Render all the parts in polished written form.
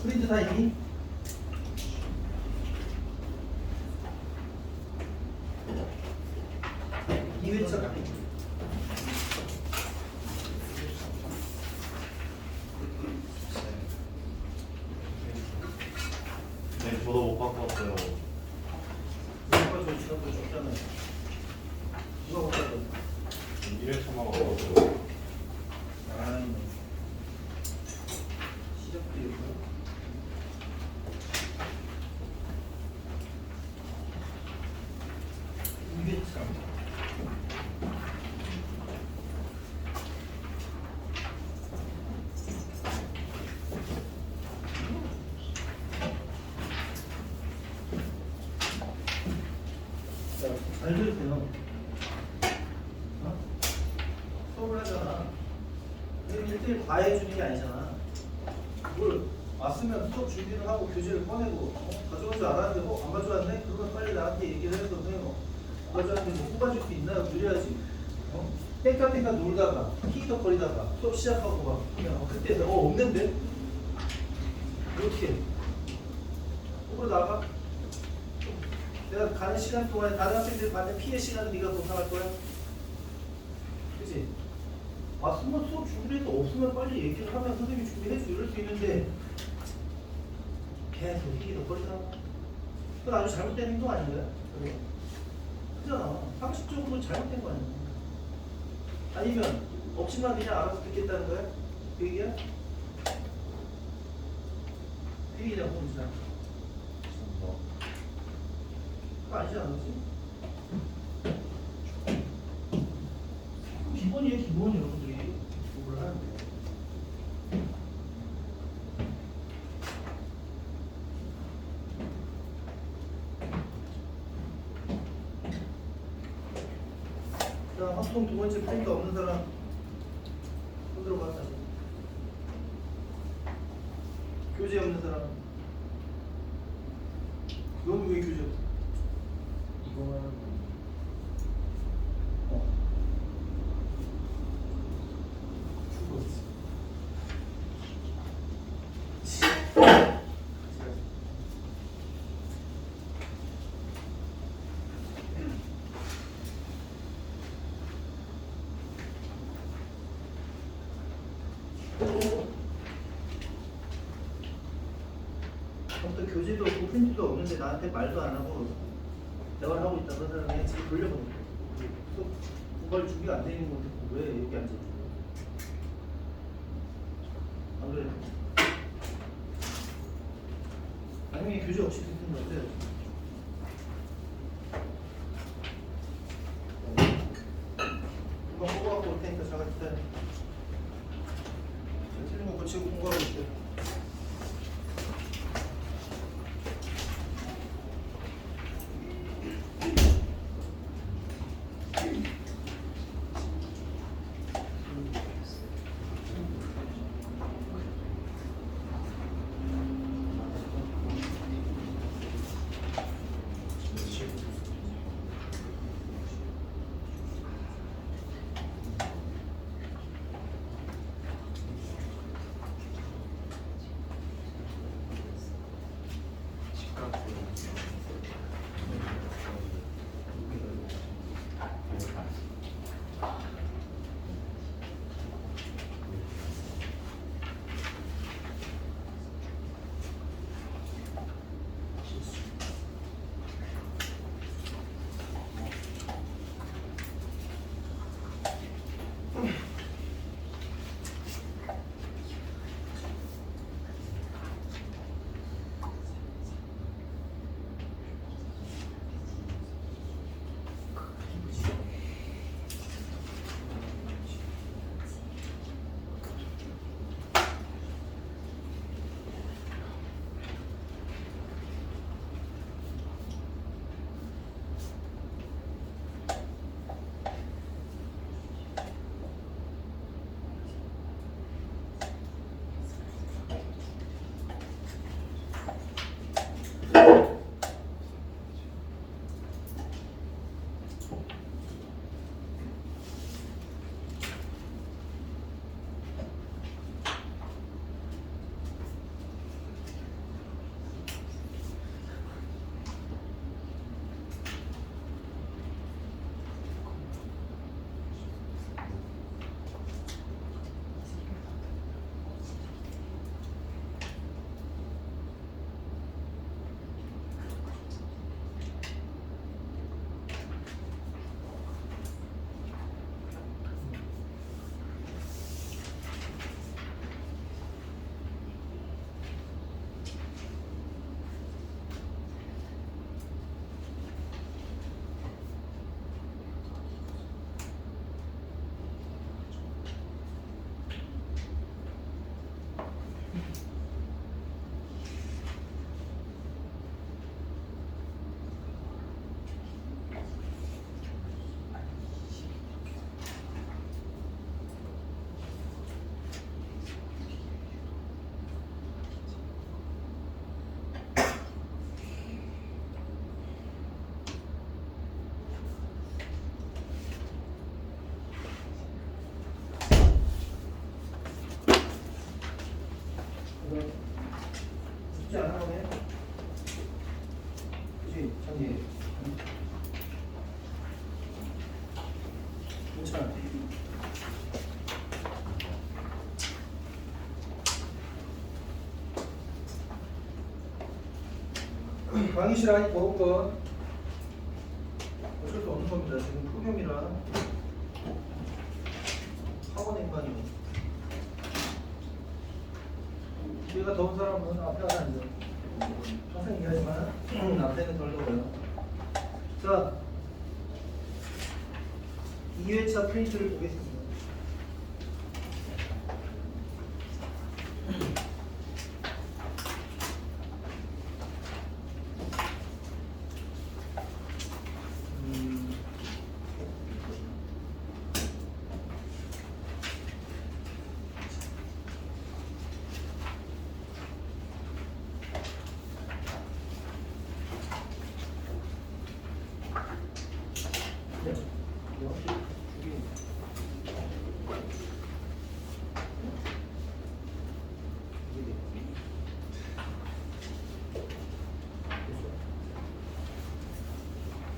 프린트 다 있니? 이회차 네, 저도 못 갖고 왔어요. 이거 저 지난번에 줬잖아요. 누가 못 가져? 1회차만 갖고 왔어요. 아이 시작도 있고. 이회차 잘 들으세요. 어? 수업을 하잖아. 근데 1대1 다 해주는 게 아니잖아. 뭘 왔으면 수업 준비를 하고 교재를 꺼내고 가져올 줄 알았는데 안 가져왔네? 그러면 빨리 나한테 얘기를 해서 선생님 가져왔는데 뭐 뽑아줄 수 있나요? 그래야지. 땡깡땡깡 놀다가 히히덕거리다가 수업 시작하고 막 그냥 그때 없는데? 어떻게 해? 으로 나가? 내가 가는 시간 동안에 다른 학생들이 받는 피해 시간을 네가 보상할 거야? 그치? 왔으면 수업 준비해서 없으면 빨리 얘기를 하면 선생님이 준비해서 이럴 수 있는데 계속 히히덕거리다가 그건 아주 잘못된 행동 아닌가요? 그래? 그잖아. 상식적으로 잘못된 거 아니야. 아니면 없지만 그냥 알아서 듣겠다는 거야? 그 얘기야? 그 얘기냐고 진짜. 그거 아니지 않았지? 기본이에요, 기본 여러분들이 공부를 하는데. 자, 합동 두 번째 프린터 없는 사람 손 들어봐 다시. 교재 없는 사람. 넌 왜 교재 없어? 이거는 죽었어. 아무튼 교재도 없고 프린트도 없는데 나한테 말도 안 하고 대화를 하고 있다 그러면 그냥 집에 돌려보내. 또 공부할 준비가 안 돼 있는 건데 왜 여기 앉아? 안 그래? 아니면 교재 없이 듣는 거 어때요? 누가 뽑아갖고 올 테니까 잠깐 기다려. 틀린 거 고치고 공부하고 있대. 강의실 안이 더운 건 어쩔 수 없는 겁니다. 지금 폭염이라 학원 행방이. 뒤가 더운 사람은 앞에 가서 앉아. 항상 얘기하지만 앞에는 덜 더워요. 자, 2회차 프린트를 보겠습니다.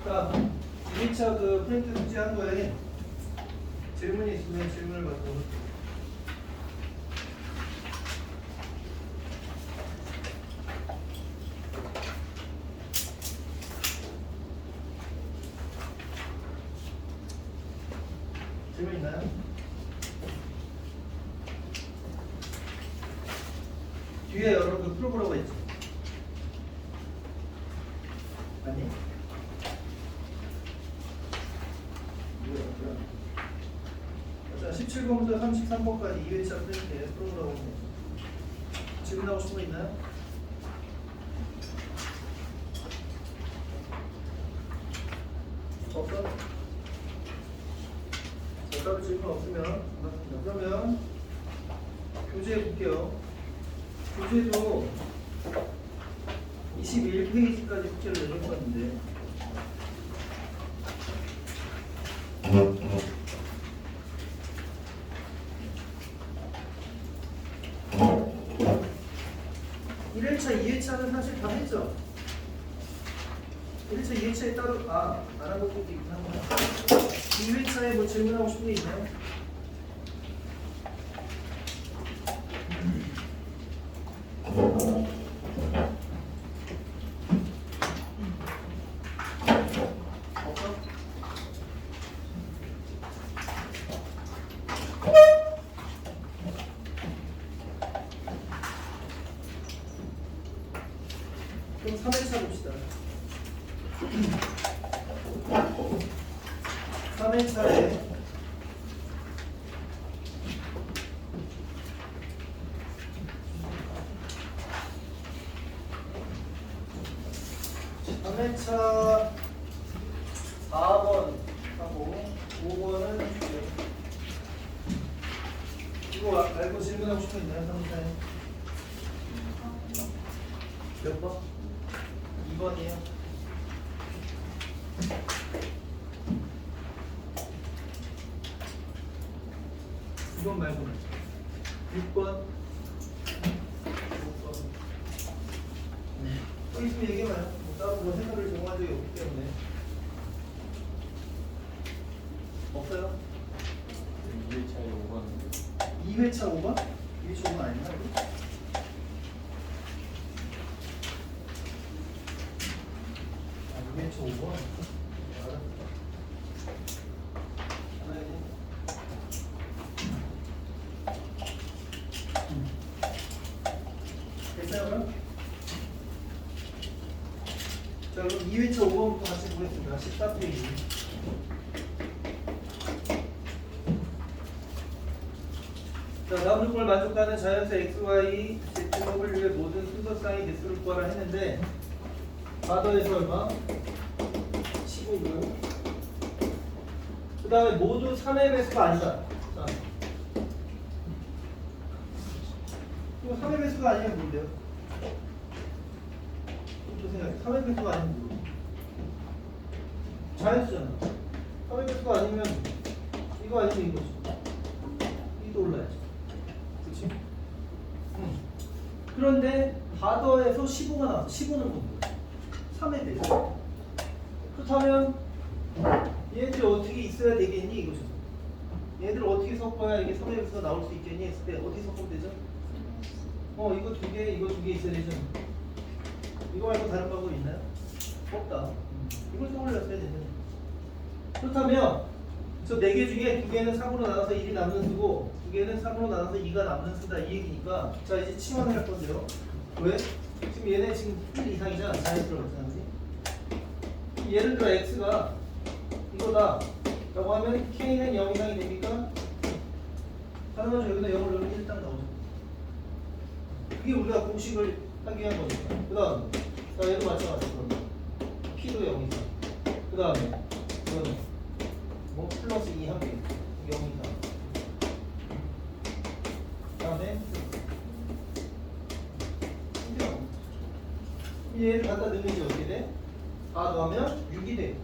자, 2차 그 프린트 숙제한 거에 질문이 있으면 질문을 받고. 질문 있나요? 뒤에 여러분 풀어보라고 했지? 아니? 자, 17번부터 33번까지 2회차 프린트에 풀어보라고 했네. 질문하고 싶은 거 있나요? 없어? 따로 질문 없으면 반갑습니다. 그러면 교재 볼게요. 교재도 21페이지까지 숙제를 내줬었는데 (1회차) 2회차는 사실 다 했죠? 1회차 2회차에 따로 안 한 것도 있긴 한데 2회차에 뭐 질문하고 싶은 게 있나요? 없어? 그럼 3회차 봅시다. 3회차에 3회차 4번 하고 5번은 이거 알고 질문하고 싶은 거 있나요? 3회차에 몇 번? 2번이에요. 2번 말고 6번 5번 또 있으면 얘기해봐요. 뭐 따로 뭐 생각을 정한 적이 없기 때문에. 없어요? 2회차에 5번 2회차 5번? 2회차 5번 아닌가? 이거? 아, 2회차 5번? 됐어요 그럼? 자 그럼 2회차 5번부터 같이 보겠습니다. 14페이지. 자 다음 조건을 만족하는 자연수 XY, ZW의 모든 순서쌍의 개수를 구하라 했는데 바더에서 얼마? 15고 그 다음에 모두 3의 배수가 아니다. 자, 이거 3의 배수가 아니면 뭔데요? 또 생각해. 3의 배수가 아니면 뭐? 자연수잖아. 3의 배수가 아니면 이거 아니면 이거지. 이도 올라야지. 그치? 그런데 바더에서 15가 나왔어. 15는 뭔데? 3의 배수. 그렇다면 얘들이 어떻게 있어야 되겠니? 이거죠. 얘들을 어떻게 섞어야 이게 3의 배수가 나올 수 있겠니? 했을 때 어떻게 섞으면 되죠? 이거 두 개, 이거 두 개 있어야 되죠. 이거 말고 다른 방법 있나요? 없다. 이걸 떠올렸어야 되는데. 그렇다면 저 4개 중에 2개는 3으로 나눠서 1이 남는 수고 2개는 3으로 나눠서 2가 남는 수다 이 얘기니까 자 이제 치환을 할 건데요. 왜? 지금 얘네 지금 1 이상이잖아. 자연스러워 그렇지? 예를 들어 x가 이거다 라고 하면 k는 0 이상이 됩니까? 당연하죠. 여기다 0을 넣으면 1 딱 나오죠. 그게 우리가 공식을 하기 위한 거니까. 그 다음 자 얘도 마찬가지로 p도 0 이상. 그 다음에 이거는 뭐 플러스 2 한 개, 0 이상. 그 다음에 얘를 갖다 넣으면 이제 어떻게 돼? 4 더하면 6이 돼.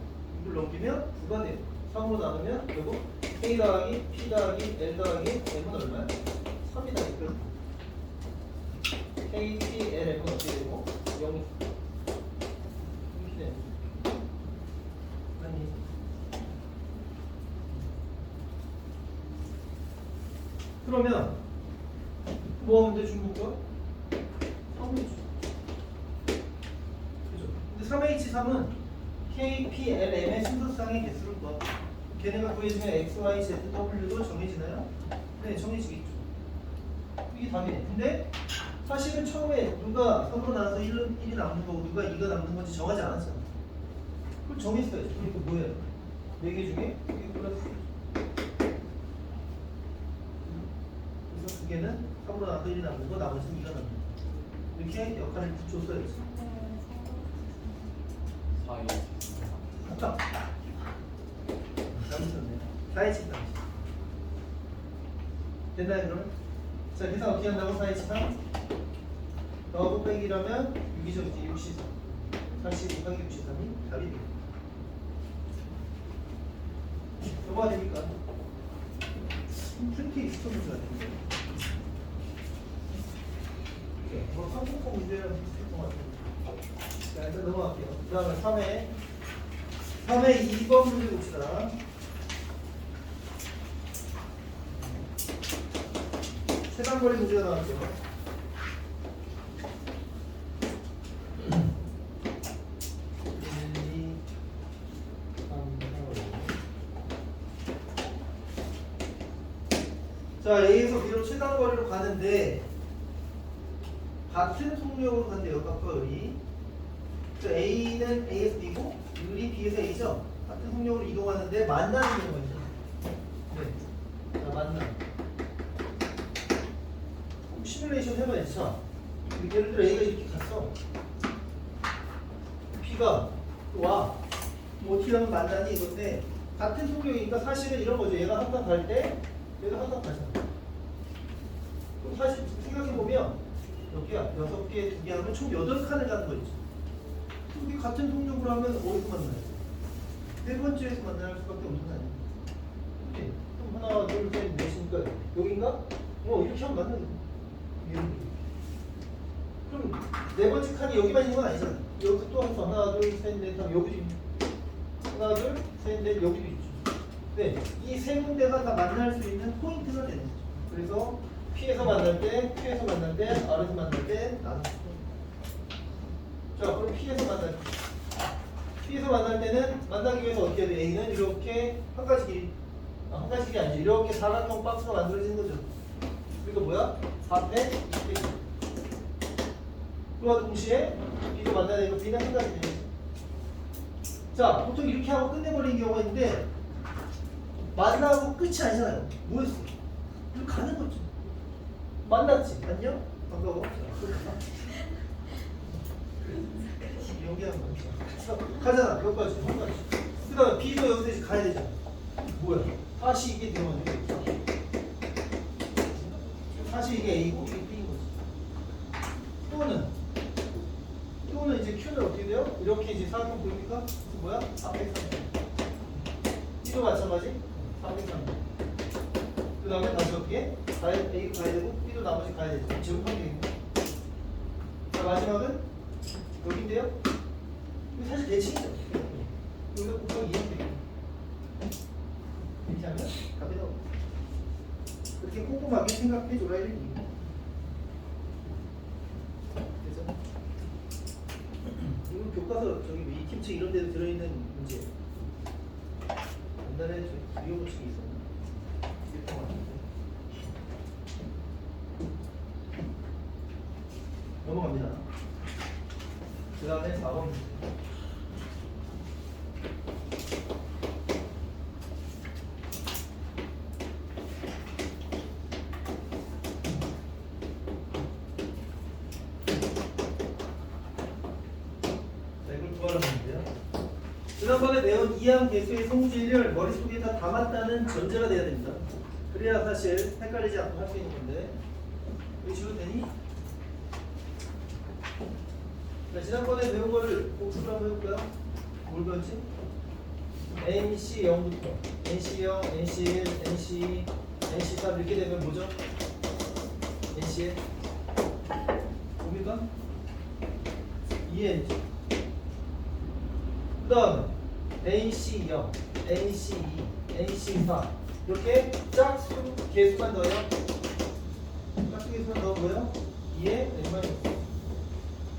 6을 넘기면 9가 돼. 3으로 나누면 결국 K 더하기 P 더하기 L 더하기 M은 얼마야? 3이 되니까 K, P, L, M은 어떻게 되고? 0이 이렇게 돼. 아니 그러면 뭐 하면 돼 중국과? 3H 그죠? 근데 3H3은 K, P, L, M의 순서상의 개수를 봐. 걔네가 구해주면 X, Y, Z, W도 정해지나요? 네, 정해지겠죠. 이게 답이네. 근데 사실은 처음에 누가 3으로 나눠서 1이 남는 거고 누가 2가 남는 건지 정하지 않았어요. 그걸 정했어야지. 그러니까 뭐예요? 4개 중에 이게 플러스 그래서 2개는 3으로 나눠서 1이 남는 거 나머지는 2가 남는 거 이렇게 역할을 줬어야지. 4이 맞다. 잘못했네. 4H3 됐나요 그러면? 자 계산 어떻게 한다고? 4H3 더하고 빼기라면 6이죠. 이제 63 40 곱하기 63이 답이 돼요. 뭐가 됩니까? 프린트 익스터 문제 같은데 뭐 성공법 문제랑 비슷할 것 같은데 자 일단 넘어갈게요. 그 다음에 3회 2번 문제 봅시다. 세상거리 문제가 나왔죠. 자 A에서 B로 최단거리로 가는데 같은 속력으로 간대요. 각과 을이. 자 A는 A에서 B고 을이 B에서 A죠. 같은 속력으로 이동하는데 만나는 경우가 있죠. 네. 자 만나. 시뮬레이션 해봐야지. 자 예를 들어 A가 이렇게 갔어. B가 와. 뭐 어떻게 하면 만나니 이건데 같은 속력이니까 사실은 이런 거죠. 얘가 한강 갈 때 얘가 한강 가잖아. 그럼 사실 생각해보면 여기야 6개 2개 하면 총 8칸을 가는 거 있죠. 이게 같은 속력으로 하면 어디서 만나요? 네 번째에서 만날 수밖에 없는 거 아니에요? 이렇게 그럼 하나 둘 셋 넷이니까 여긴가? 이렇게 하면 만나요. 그럼 네 번째 칸이 여기만 있는 건 아니잖아. 여기서 또 해서 하나 둘 셋 넷 하면 여기도 있고 하나 둘 셋 넷 여기도 있죠. 네, 이 세 군데가 다 만날 수 있는 포인트가 되는 거죠. 그래서 P에서 만날 때, Q에서 만날 때, R에서 만날 때 나눠. 자, 그럼 P에서 만날 때는 만나기 위해서 어떻게 해야 돼? A는 이렇게 한 가지 길이 아니지. 이렇게 사각형 박스가 만들어지는 거죠. 그러니까 뭐야? 4패 2패. 그와 동시에 B도 만나야 되고 B는 한 가지 되죠. 자, 보통 이렇게 하고 끝내버리는 경우가 있는데 만나고 끝이 아니잖아요. 뭐였어? 이렇게 가는 거죠. 만났지? 안녕? 반가워. 여기 하는 거죠. 가잖아. 몇 가지? 한 가지. 그 다음에 B도 여기서 이제 가야 되잖아. 뭐야? 다시 이게 되면 사실 이게 A고 이게 B인 거지. 또는 이제 Q는 어떻게 돼요? 이렇게 이제 사각형 보입니까? 그래서 뭐야? 430. B도 마찬가지. 430. 그 다음에 다시 어떻게? A 가야 되고 B도 나머지 가야 되죠. 제곱하면 되겠네. 자 마지막은 여기인데요. 이거 사실 대칭이죠. 여기서 곱하기 2하면 되겠네. 이렇게 하면 답이 나오고. 그렇게 꼼꼼하게 생각해줘라 이런 얘기입니다. 그죠? 교과서 저기 이 팀책 이런 데도 들어있는 문제. 옛날에 저 위험호칭이 있었나? 이게 더 많은데. 넘어갑니다. 그 다음에 4번 문제. 자, 이걸 구하라는 건데요. 지난번에 배운 이항 개수의 성질을 머릿속에 다 담았다는 전제가 돼야 됩니다. 그래야 사실 헷갈리지 않고 할 수 있는 건데. 의식으로 되니? 자, 지난번에 배운 거를 복습을 한번 해볼까요? 뭘 배웠지? NC0부터 NC0, NC1, NC2, NC3 이렇게 되면 뭐죠? NC에 뭡니까? ENG. 그 다음에 NC0, NC2, NC4 이렇게 짝수 개수만 넣어요. 짝수 개수만 넣어보고요. 2에 N-1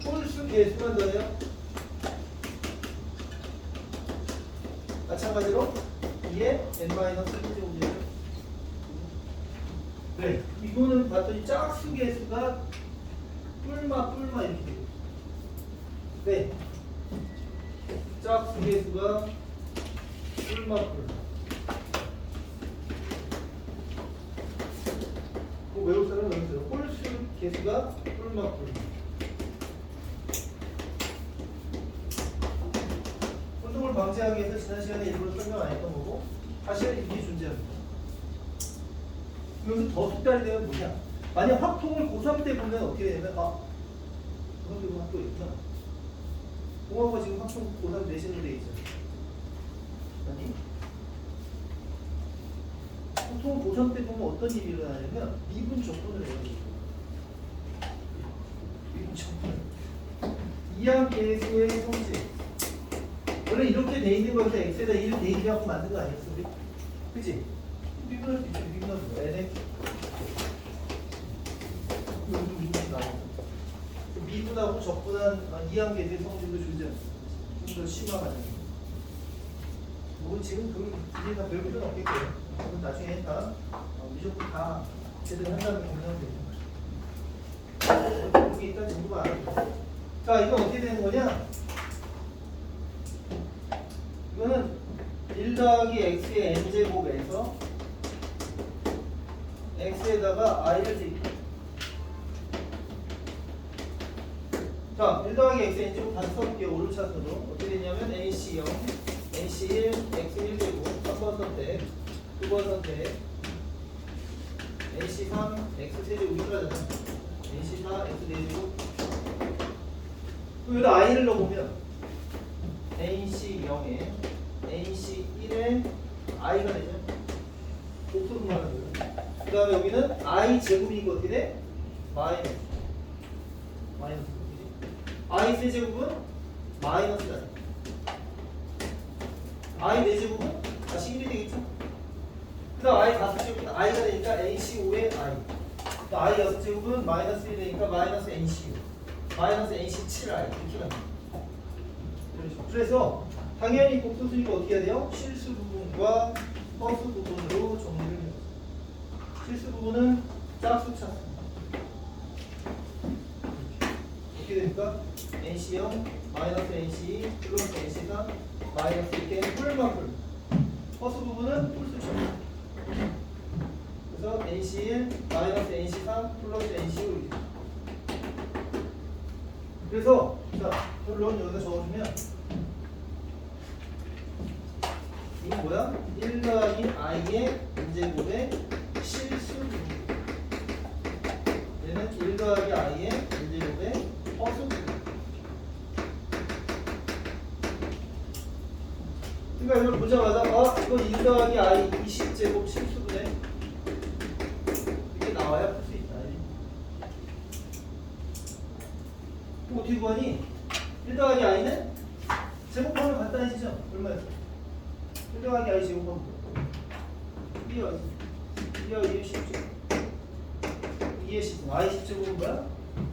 홀수 개수만 더해요. 마찬가지로 2에 n-1제곱이에요. 네, 이거는 봤더니 짝수 개수가 뿔마 이렇게 돼요. 네, 짝수 개수가 뿔마. 그거 외울 사람은 외우세요. 홀수 개수가 뿔마. 혼동을 방지하기 위해서 지난 시간에 일부러 설명 안 했던 거고 사실 이게 존재합니다. 여기서 더 숙달이 되면 뭐냐? 만약 확통을 고3 때 보면 어떻게 되냐면 고3 때 보면 학교 있구나. 공학과 지금 확통 고3 내신으로 돼 있잖아. 아니 확통을 고3 때 보면 어떤 일이 일어나냐면 미분 조건을 해요. 미분 조건. 이항 계수의 성질. 원래 이렇게 돼 있는 거에서 x에다 1을 대입하고 만든 거 아니었어? 우리? 그치? 미분할 수 있죠. 미분할 수 있어. n에 미분하고 적분한 이항계수의 성질도 존재합니다. 좀 더 심화하는. 뭐 지금 그 이제 다 배울 필요는 없겠고요. 그건 나중에 다 무조건 다 제대로 한다면 공부하면 되죠. 여기 일단 정도만 알아보세요. 자, 이건 어떻게 되는 거냐? 이거는 1 더하기 x의 n제곱에서 x에다가 i를 대입. 자, 1 더하기 x의 n제곱 다시 써볼게요. 오른차선으로. 어떻게 되냐면 nc0, nc1, x1제곱 3번 선택, 2번 선택, nc3, x3제곱 이거잖아. nc4, x4제곱. 여기다 i를 넣어보면 nc0에 nc1에 i가 되죠. 곱셈을 하는 거예요. 그 다음에 여기는 i 제곱이니까 어떻게 돼? 마이너스. i 세제곱은 마이너스다. i 4제곱은 다시 1이 되겠죠. 그 다음 i 5제곱은 i가 되니까 nc5에 i. 그 다음 i 6제곱은 마이너스 1이 되니까 마이너스 nc5. 마이너스 nc7i 이렇게 갑니다. 그래서 당연히 복소수니까 어떻게 해야 돼요? 실수 부분과 허수 부분으로 정리를 해요. 실수 부분은 짝수 찾습니다. 어떻게 됩니까? NC0, 마이너스 NC2, 플러스 NC3, 마이너스 이렇게 뿔만 뿔. 허수 부분은 뿔수 찾습니다. 그래서 NC1, 마이너스 NC3, 플러스 NC5 그래서 자, 결론 여기다 적어주면 이건 뭐야? 1 더하기 i의 n제곱의 실수 부분. 얘는 1 더하기 i의 n제곱의 허수 부분. 그러니까 이걸 보자마자 이거 1 더하기 i 20제곱 실수분해 이렇게 나와야 풀 수 있다. 그럼 어떻게 구하니? 1 더하기 i는 제곱하면 간단해지죠? 얼마였어? 1 더하기 i 제곱하면 2와 2의 10제곱 2의 10 i 10제곱은 뭐야?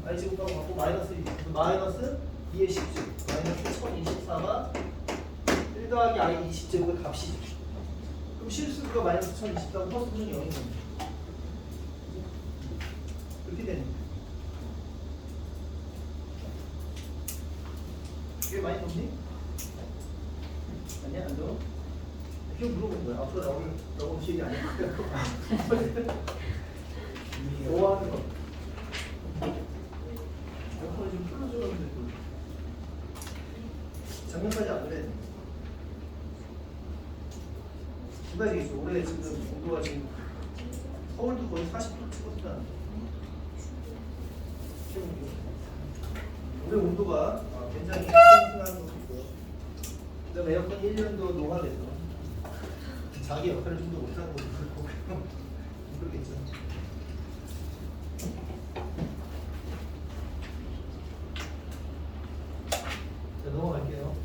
i 제곱하고 갖고 마이너스 2 마이너스 2의 10제곱 마이너스 1024가 1 더하기 i 20제곱의 값이죠. 그럼 실수가 마이너스 1024고 허수는 0인 겁니다. 이렇게 되는 거예요. 이게 많이 덥니? 아니야, 안 더워? 이렇게 물어본 거야. 앞으로 나올 음식이 아니야. 좋아하는 거. 에어컨을 좀 풀어주는데 작년까지 안 그래. 두 가지겠죠. 올해 지금 온도가 지금 서울도 거의 40도 찍었다. 올해 온도가 굉장히 상승하는 것도 있고요. 그다음에 에어컨 1년도 노화돼서 자기 역할을 좀 더 못하는 것도 있고 그렇겠죠. 자, 넘어갈게요.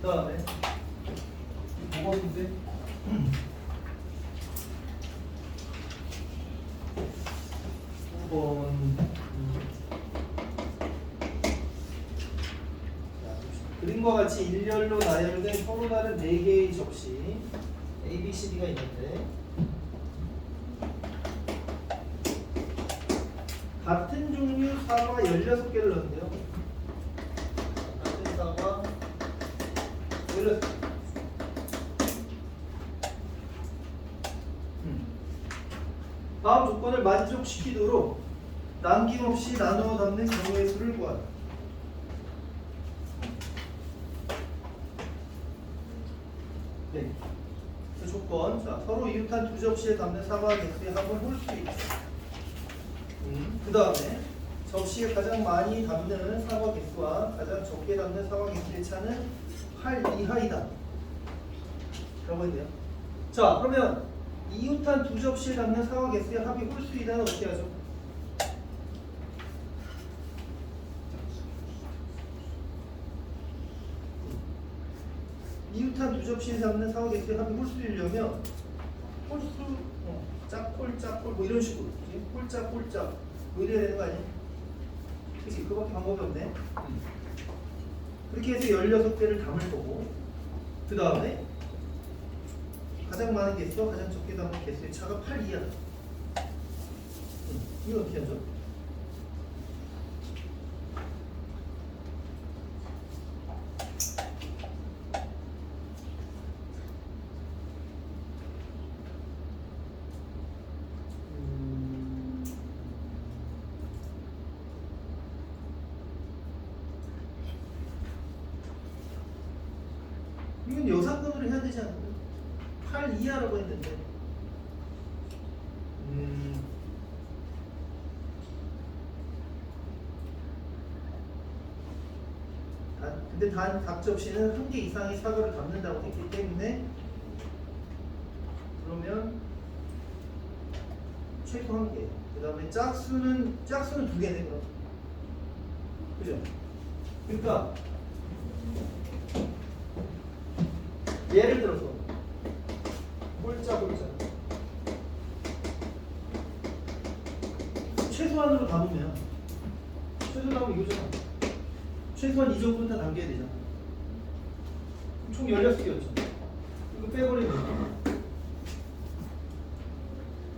그 다음에 뭐가 문제? 그림과 같이 일렬로 나열된 서로 다른 4개의 접시 A, B, C, D가 있는데 같은 종류 사과 16개를 넣는데요. 같은 사과 16개. 다음 조건을 만족시키도록 남김없이 나누어 담는 경우의 수를 구하라. 네. 그 조건. 자, 서로 이웃한 2접시에 담는 사과 개수의 합을 볼 수 있다. 그 다음에 접시에 가장 많이 담는 사과 개수와 가장 적게 담는 사과 개수의 차는 8 이하이다. 라고 했네요. 자, 그러면 이웃한 2접시에 담는 사과 개수의 합이 홀수이다는 어떻게 하죠? 이웃한 2접시에 담는 사과 개수의 합이 홀수이려면 홀수, 짝꼴, 짝꼴 뭐 이런 식으로 그치? 꼴짝, 꼴짝 뭐 이래야 되는 거 아니야? 그치? 그거밖에 방법이 없네. 그렇게 해서 16개를 담을 거고 그 다음에 가장 많은 개수와 가장 적게 담는 개수의 차가 8 이하다. 이거 어떻게 하죠? 이건 여사건으로 해야 되지 않나요? 8 이하라고 했는데 근데 단 각 접시는 1개 이상의 사과를 담는다고 했기 때문에 그러면 최소 1개 그 다음에 짝수는 2개네 그럼 그죠? 그러니까 예를 들어서 홀짝 최소한으로 담으면 이거잖아. 최소한 이 정도는 다 담겨야 되잖아. 총 16개였죠. 이거 빼버리면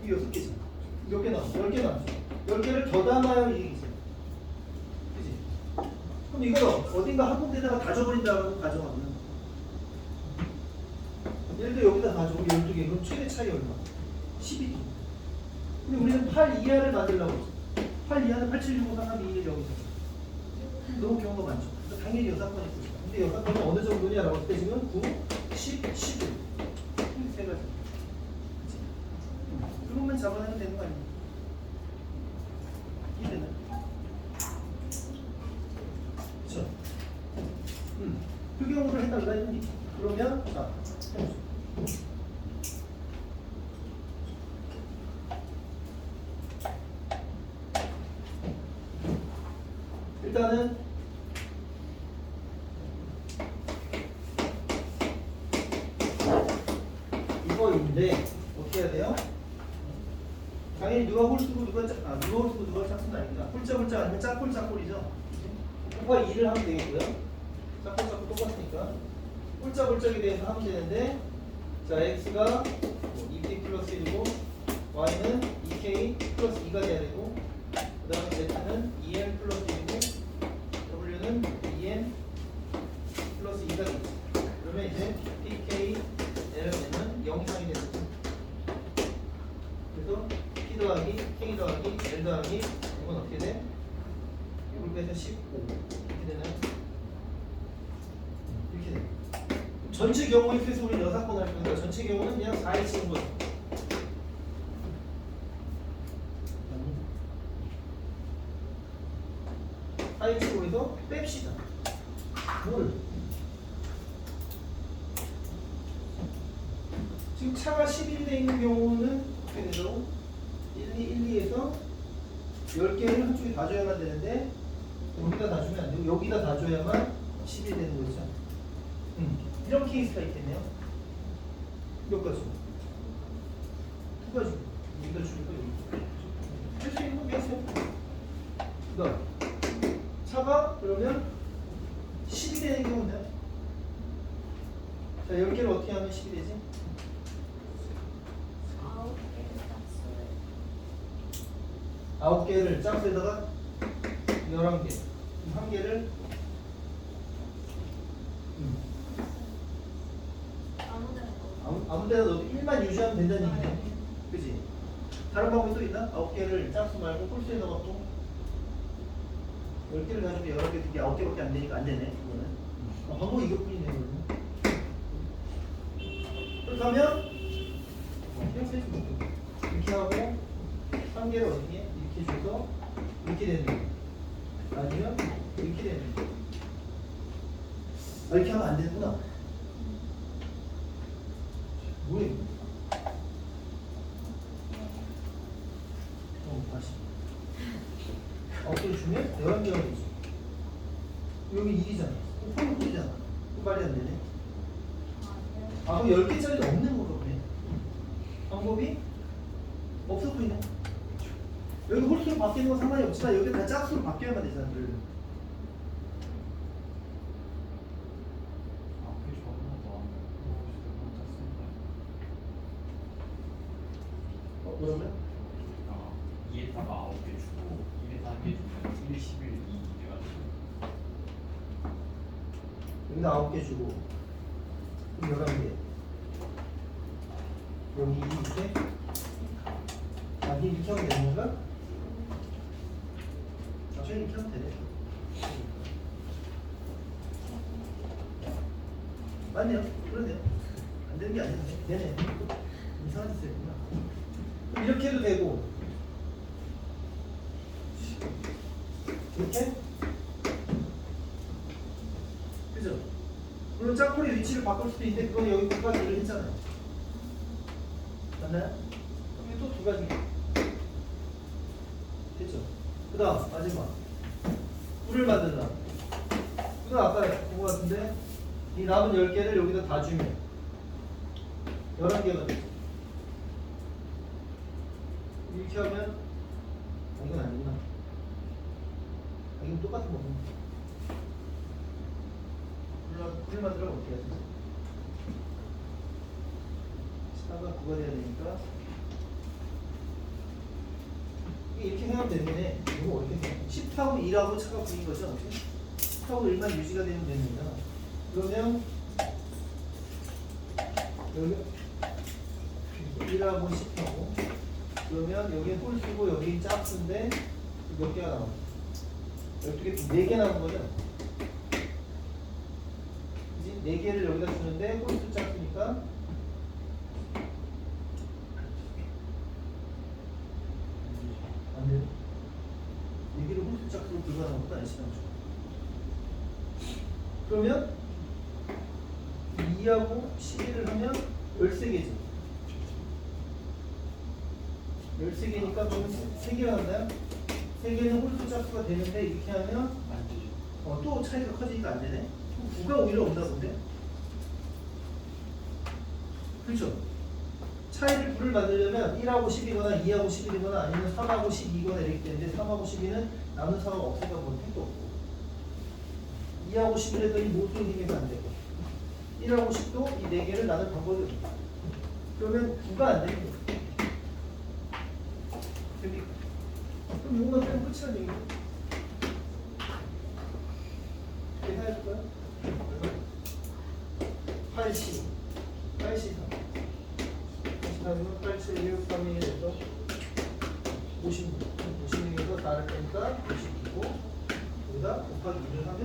이 6개지. 몇 개 남았어? 10개 남았어. 10개를 더 담아야 이익이지. 그치? 그럼 이걸 어딘가 한 군데다가 다 줘버린다고 가정하면 예를 들어 여기다 다 줘. 12개. 그럼 최대 차이 얼마? 12. 근데 우리는 8 이하를 만들려고 했어. 8 이하는 8765 3 2 1 0이잖아. 너무 경우가 많죠. 당연히 여사건이 있을 거야. 근데 여사건이 어느 정도냐라고 할 때 지금 9, 10, 11. 세 가지. 그치? 그것만 잡아내면 되는 거 아니야? 이해되나? 그쵸? 그 경우를 해달라 했니? 그러면, 자, 해보죠. 일단은 이거인데 어떻게 해야 돼요? 당연히 누가 홀수고 누가 짝수는 아닙니다. 홀짝 아니면 짝꼴이죠. 9가 2를 하면 되겠고요. 자꾸 똑같으니까 꼴짝꼴짝에 대해서 하면 되는데, 자 x가 2k 플러스 1이고 y는 2k 플러스 2가 돼야 되고, 그 다음에 z는 2m 플러스 1이고 w는 2m 플러스 2가 되겠죠. 그러면 이제 pk l은 0 이상이 되는 거죠. 그래서 p 더하기 k 더하기 l 더하기 이건 어떻게 돼? 6을 빼서 15 이렇게 되나요? 이렇게 돼. 전체 경우에 그래서 우리 6번 할 거니까 전체 경우는 그냥 4에 치는 거죠. 4에 치고 해서 뺍시다. 뭐를? 지금 차가 11대 있는 경우는 어떻게 되죠? 1, 2에서 10개를 한쪽에 다 줘야만 되는데 여기다 다 주면 안 되고 여기다 다 줘야만 11이 되는 거죠. 이런 케이스가 있겠네요. 몇 가지? 두 가지. 여기다 주고 여기. 할 수 있는 거 하세요. 그다음 차가 그러면 10이 되는 경우인데, 자 10개를 어떻게 하면 10이 되지? 9개를 짝수에다가 11개, 1개를 아무 데나 넣어도 1만 유지하면 된다는 얘기네. 그치? 다른 방법이 또 있나? 9개를 짝수 말고 홀수에다 갖고 10개를 가지고 11개 두개 9개밖에 안 되니까 안 되네. 이거는 방법이 이것뿐이네. 이거는. 그렇게 하면 그냥 세지 못해. 이렇게 하고 3개를 어떻게 해? 이렇게 줘서 이렇게 되는 거예요. 아니면 이렇게 되는 거예요. 이렇게 하면 안 되는구나. 뭐야? 다시. 어깨를 주면 11개가 되지. 여기 1이잖아. 그럼 3이잖아. 그 말이 안 되네. 아, 그럼 10개짜리도 없는 거가 보네. 방법이 없어 보이네. 여기 홀수로 바뀌는 건 상관이 없지만 여기 다 짝수로 바뀌어야만 되잖아. 뭐라고요? 2에다가 9개 주고 1에다 1개 주면 1, 11, 2 돼가지고 여기다 9개 주고 그럼 11개 여기 이렇게 이렇게 하면 되는 건가? 나중에 이렇게 하면 되네. 맞네요. 그러네요. 안 되는 게 아니네. 되네. 이상한 짓 했구나. 이렇게 해도 되고 이렇게? 그죠? 물론 짝꿍의 위치를 바꿀 수도 있는데 그건 여기 두 가지를 했잖아요. 맞나요? 그럼 또 두 가지 됐죠? 그 다음 마지막 뿔을 만든다. 이건 아까 본 것 같은데 이 남은 10개를 여기다 다 주면 11개가 되죠. 이렇게 하면 이건 아니구나. 이건 똑같은 거구나. 뿔을 만들려면 어떻게 하지? 4가 9가 돼야 되니까 이렇게 생각하면 되는 거네. 이거 어떻게 생각해? 10하고 1하고 차가 9인 거죠? 10하고 1만 유지가 되면 됩니다. 그러면 여기 1하고 10하고 그러면 여기 홀수고 여기 짝수인데 몇 개가 나와? 12개, 4개 나온 거죠? 그치? 4개를 여기다 주는데 홀수 짝수니까 안 돼요? 4개를 홀수 짝수로 불가능한 것도 아니시죠? 그러면 2하고 11을 하면 13개죠. 13개니까 그러면 3개가 한다요? 3개는 홀수 짝수가 되는데 이렇게 하면 또 차이가 커지니까 안 되네. 9가 오히려 온다 본데? 그렇죠? 차이를 9를 만들려면 1하고 10이거나 2하고 11이거나 아니면 3하고 12거나 이렇게 되는데 3하고 12는 남는 4가 없으니까 뭐 택도 없고 2하고 11에서 이 모순이 생기면 안 되고 1하고 10도 이 4개를 나눌 방법이 없다. 그러면 9가 안 되는 거야. 됩니까? 그럼 이것만 빼면 끝이라는 얘기죠. 계산해줄까요? 80 83 83이면 87, 6, 3이 돼서 56 56에서 4를 빼니까 59고 여기다 곱하기 2를 하면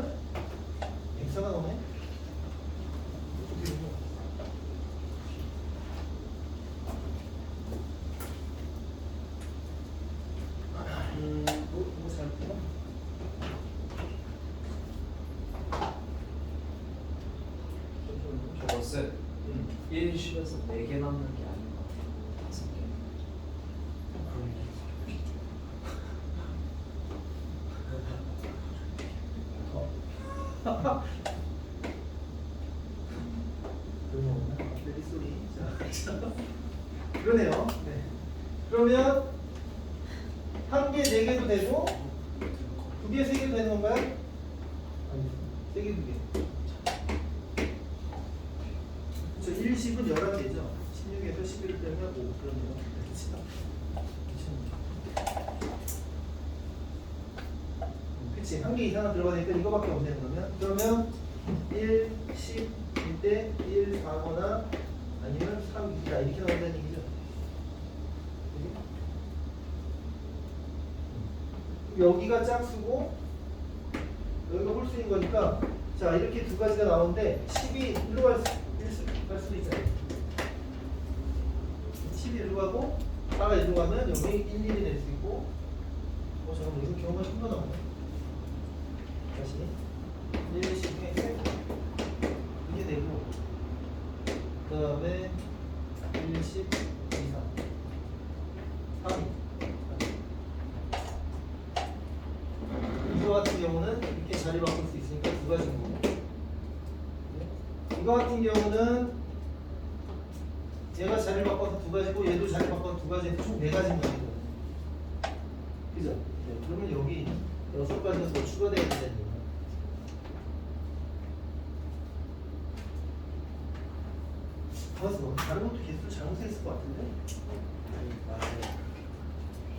x가 나오네. 어떻게 이거? 뭐 잘못했나? 저거 셋 1, 10에서 4개 남는 게 아닌가 5개 그러네요. 네. 그러면 한 개, 4개도 되고 2개, 3개도 되는 건가요? 아니, 3개, 2개. 저 1, 10은 11개죠. 16에서 11을 빼면 5. 그러네요. 그치. 한 개 이상은 들어가니까 이거밖에 없네, 그러면. 그러면 1, 10, 일 때 1, 4거나 아니면 3, 2다 이렇게 나온다는 얘기죠. 여기가 짝수고 여기가 홀수인 거니까 자 이렇게 두 가지가 나오는데 10이 일로 갈 수도 있잖아요. 10이 일로 가고 4가 일로 가면 여기 1, 1이 될 수 있고 잠깐만 이거 경우가 큰거 나오네. 다시 1, 10 중에 이게 되고 그 다음에 1, 10, 2, 3 3이 이거 같은 경우는 이렇게 자리 바꿀 수 있으니까 두 가지인 거고 이거 같은 경우는 얘가 자리를 바꿔서 두 가지고 얘도 자리 바꿔서 두 가지인데 총 네 가지인 거거든요. 그죠? 네, 그러면 여기 6가지가 더 추가되어야 된다는 얘기예요. 봐서 너무 다른 것도 개수를 잘못했을 것 같은데?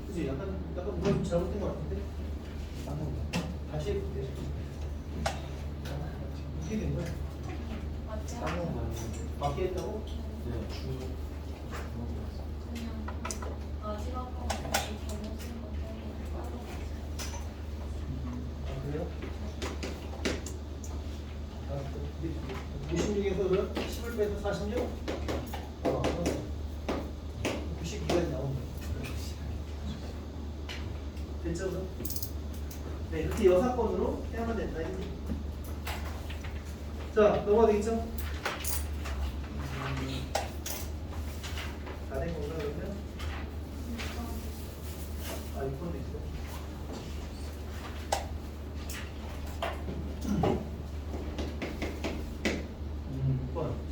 그치? 약간 뭐가 좀 잘못된 것 같은데? 다시 해볼게. 어떻게 된 거야? 맞게 했다고? 네. 그래요? 56에서 10을 빼서 46? 92까지 나온 거예요. 됐죠? 그럼? 네, 이렇게 여사건으로 해야만 된다. 자, 넘어가 되겠죠? 다 된 건가, 그러면? 아, 6번도 있어.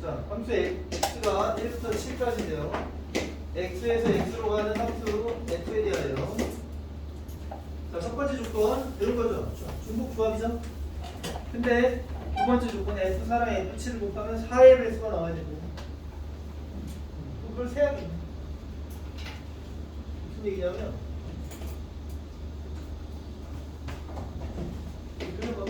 자, 함수 x가 1부터 7까지인데요. x에서 x로 가는 함수 f에 대하여 자, 첫 번째 조건 배운 거죠. 중복 조합이죠. 근데 두 번째 조건 f4랑 f7을 곱하면 4의 배수가 나와야 되거든요. 그걸 세야겠네. 무슨 얘기냐면 그런 거.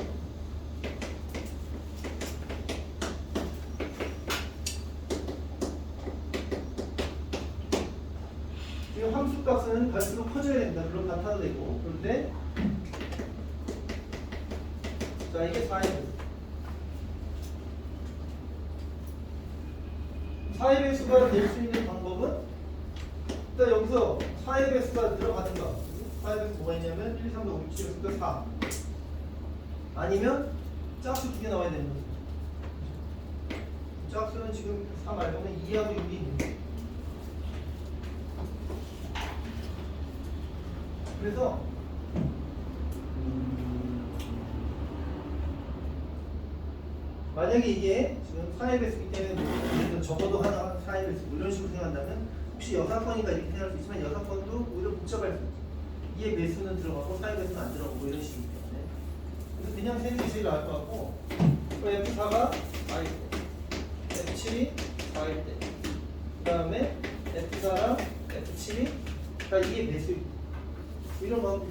지금 함수값은 갈수록 커져야 됩니다. 물론 같아도 되고. 그런데 자 이게 4의 배수. 4의 배수가 될 수 있는 방법은 일단 여기서 4의 배수가 들어가든가 4의 배수 뭐가 있냐면 1, 2, 3, 4, 5, 6, 7, 8, 4 아니면 짝수 2개 나와야 되는 거죠. 짝수는 지금 4 말고는 2하고 6이 있는 거예요. 그래서 만약에 이게 지금 4의 배수기 때문에 적어도 하나 4의 배수 이런 식으로 생각한다면 혹시 여사건이니까 이렇게 생각할 수 있지만 여사건도 오히려 복잡할 수 있죠. 2의 배수는 들어가고 4의 배수는 안 들어가고 이런 식이기 때문에 그래서 그냥 세는 게 제일 나을 것 같고 F4가 4일 때 F7이 4일 때 그 다음에 F4랑 F7이 다 2의 배수 이런 거 하면 돼.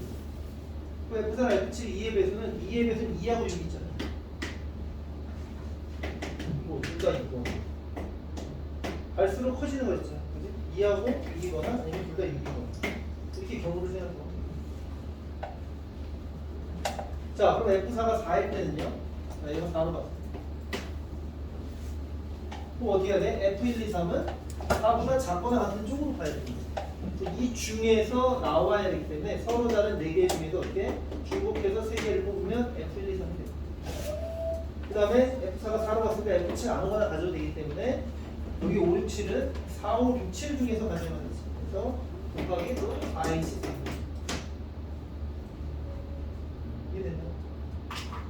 그 F4랑 F7 2의 배수는 2의 배수는 2하고 6 있잖아. 뭐 둘 다 있고 갈수록 커지는 거 있잖아. 그지? 2하고 6이거나 아니면 둘 다 6이거나 이렇게 경우를 생각해. 자, 그럼 F4가 4일 때는요? 자, 이거 4로 봤어. 그럼 어떻게 해야 돼? F1, 2, 3은 4보다 작거나 같은 쪽으로 가야 됩니다. 이 중에서 나와야 되기 때문에 서로 다른 4개 중에서 어떻게 중복해서 3개를 뽑으면 F1, 2, 3이 돼요. 그 다음에 F4가 4로 갔으니까 F7 아무거나 가져도 되기 때문에 여기 5, 6, 7은 4, 5, 6, 7 중에서 가져야만 되지. 그래서 곱하기 4H 이해됐나?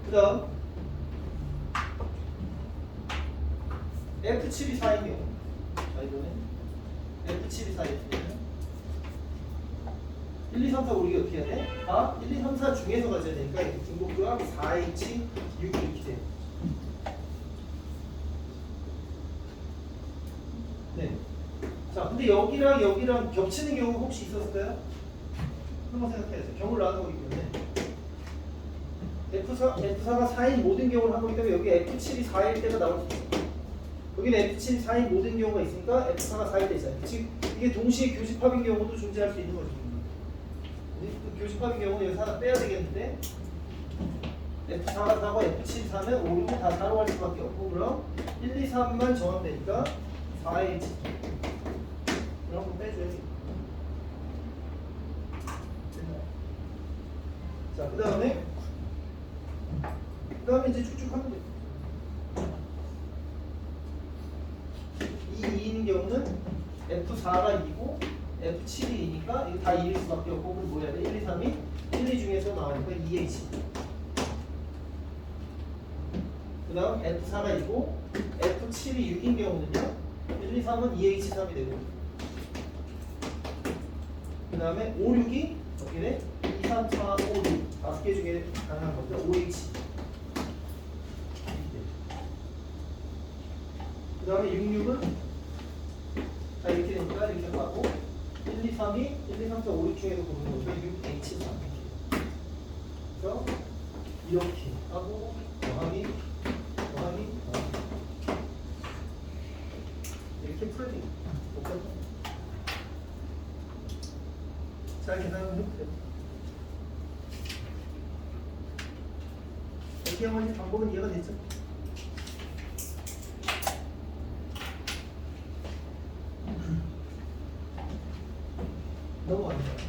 그 다음 F7이 4인 경우 자 이번에 F7이 4일 때는 1, 2, 3, 4, 5, 6이 어떻게 해야 돼? 다 1, 2, 3, 4 중에서 가져야 되니까 이렇게 중복조합 4H 6 이렇게 돼요. 네. 자 근데 여기랑 겹치는 경우가 혹시 있었을까요? 한번 생각해야죠. 경우를 나눈 거기 때문에 F4가 4인 모든 경우를 한 거기 때문에 여기 F7이 4일 때가 나올 수 있어요. 여기는 F7이 4인 모든 경우가 있으니까 F4가 4일 때 있잖아요. 즉 이게 동시에 교집합인 경우도 존재할 수 있는 거죠. 그 교집합인 경우는 여기서 하나 빼야 되겠는데 F4가 4고 F7이 4면 5, 6은 다 4로 할 수밖에 없고 그럼 1, 2, 3만 정하면 되니까 4의 집 그럼 한번 빼줘야지. 자, 그 다음에 이제 쭉쭉 하면 돼요. 2인 경우는 F4가 2고 F7이 2니까 이거 다 2일 수밖에 없고 그럼 뭐 해야 돼? 1, 2, 3이 1, 2 중에서 나오니까 2H 그 다음 F4가 2고 F7이 6인 경우는요 1, 2, 3은 2H 3이 되고 그 다음에 5, 6이 어떻게 돼? 2, 3, 4, 5, 6 5개 중에 가능한 거죠. 5H 그 다음에 6, 6은 자 이렇게 되니까 이렇게 가고 1, 2, 3이 1, 2, 3, 4, 5, 6 중에서 고르는 거죠. 6H 3 그래서 이렇게 하고 더하기 이렇게 풀어야 돼요. 잘 계산하면 돼요. 이렇게 하면 방법은 이해가 됐죠? 넘어갑니다.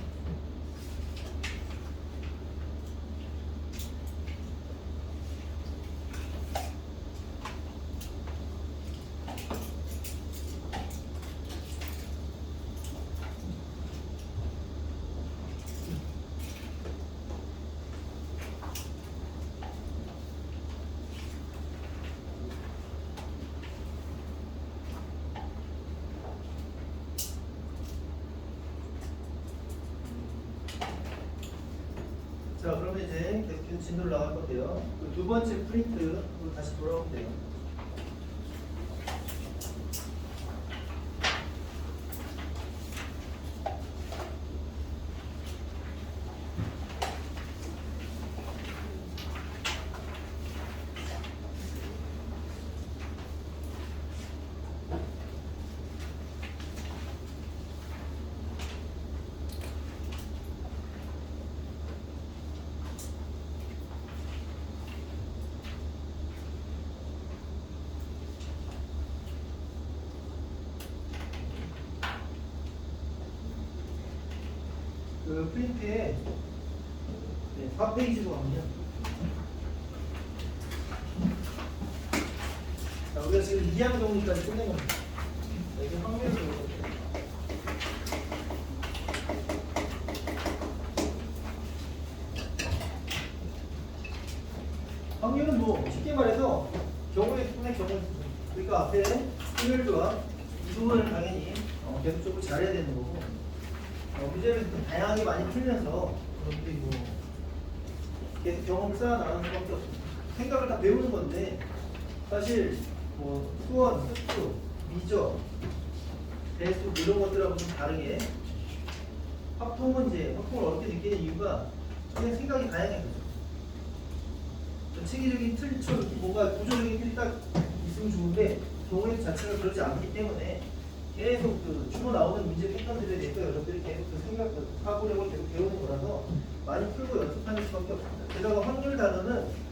자, 그러면 이제 계속 진도를 나갈 건데요. 그 두 번째 프린트로 다시 돌아오면 돼요. 그 프린트에 4페이지로 갑니다. 자, 우리가 지금 2항 정리까지 끝낸 겁니다. 자, 이게 확률을 볼게요. 확률은 뭐 쉽게 말해서 경우의 수나 경우의 수. 그러니까 앞에 확률과 이 부분을 당연히 계속적으로 잘해야 되는 거고 문제를 다양하게 많이 풀면서 그것들이 뭐 계속 경험을 쌓아나가는 수밖에 없어. 생각을 다 배우는 건데 사실 뭐 수원, 흡수, 미적, 배수 뭐 이런 것들하고 좀 다르게 확통을 어렵게 느끼는 이유가 그냥 생각이 다양해 거죠. 체계적인 틀처럼 뭔가 구조적인 틀이 딱 있으면 좋은데 경우의 자체가 그러지 않기 때문에 계속 그 주로 나오는 문제 패턴들에 대해서 여러분들이 계속 그 생각, 사고력을 계속 배우는 거라서 많이 풀고 연습하는 수밖에 없습니다. 게다가 확률 단어는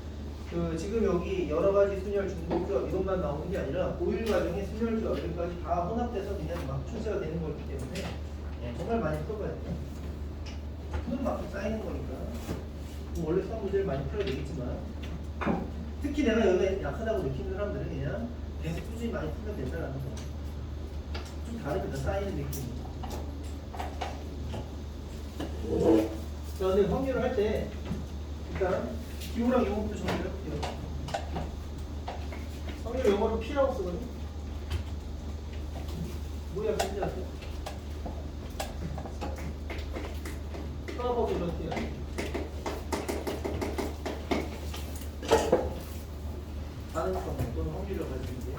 그 지금 여기 여러 가지 순열, 중복조합 이것만 나오는 게 아니라 고일 과정에 순열조합 여기까지 다 혼합돼서 그냥 막 출제가 되는 거기 때문에 정말 많이 풀어봐야 돼요. 푸는 만큼 쌓이는 거니까 뭐 원래 수학 문제를 많이 풀어야 되겠지만 특히 내가 여기에 약하다고 느끼는 사람들은 그냥 계속 꾸준히 많이 풀면 된다는 거. 좀 다릅니다. 쌓이는 느낌이. 자, 근데 확률을 할 때 일단 기호랑 용어부터 정리를 해볼게요. 확률 영어로 P라고 쓰거든요. 뭐야, 뭔지 아세요? probability야. 가능성 또는 확률을 가지고 있는데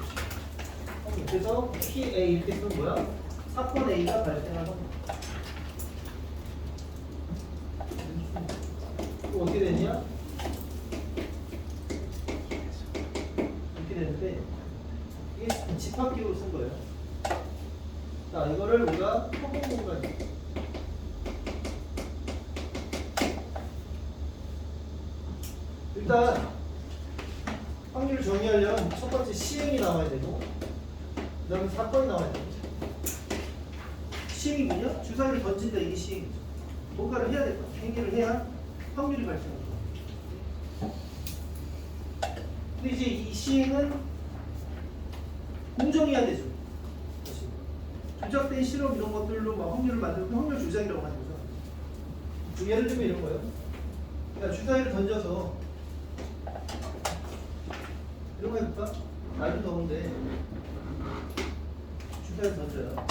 확률. 그래서 PA 이렇게 쓰는 거야. 사건 A가 발생할 확률. 이거 어떻게 되냐? 이렇게 되는데 이게 집합기로 쓴 거예요. 자, 이거를 우리가 소금 공간. 일단 확률을 정의하려면 첫 번째 시행이 나와야 되고 그 다음에 사건이 나와야 되고. 시행이 뭐냐? 주사위를 던진다. 이게 시행이죠. 뭔가를 해야 될 거야. 행위를 해야 확률이 발생할 거야. 근데 이제 이 시행은 공정해야 되죠. 조작된 실험 이런 것들로 막 확률을 만들고 확률 조작이라고 하는 거죠. 예를 들면 이런 거예요. 그러니까 주사위를 던져서 이런 거 해볼까? 날도 더운데 주사위를 던져요.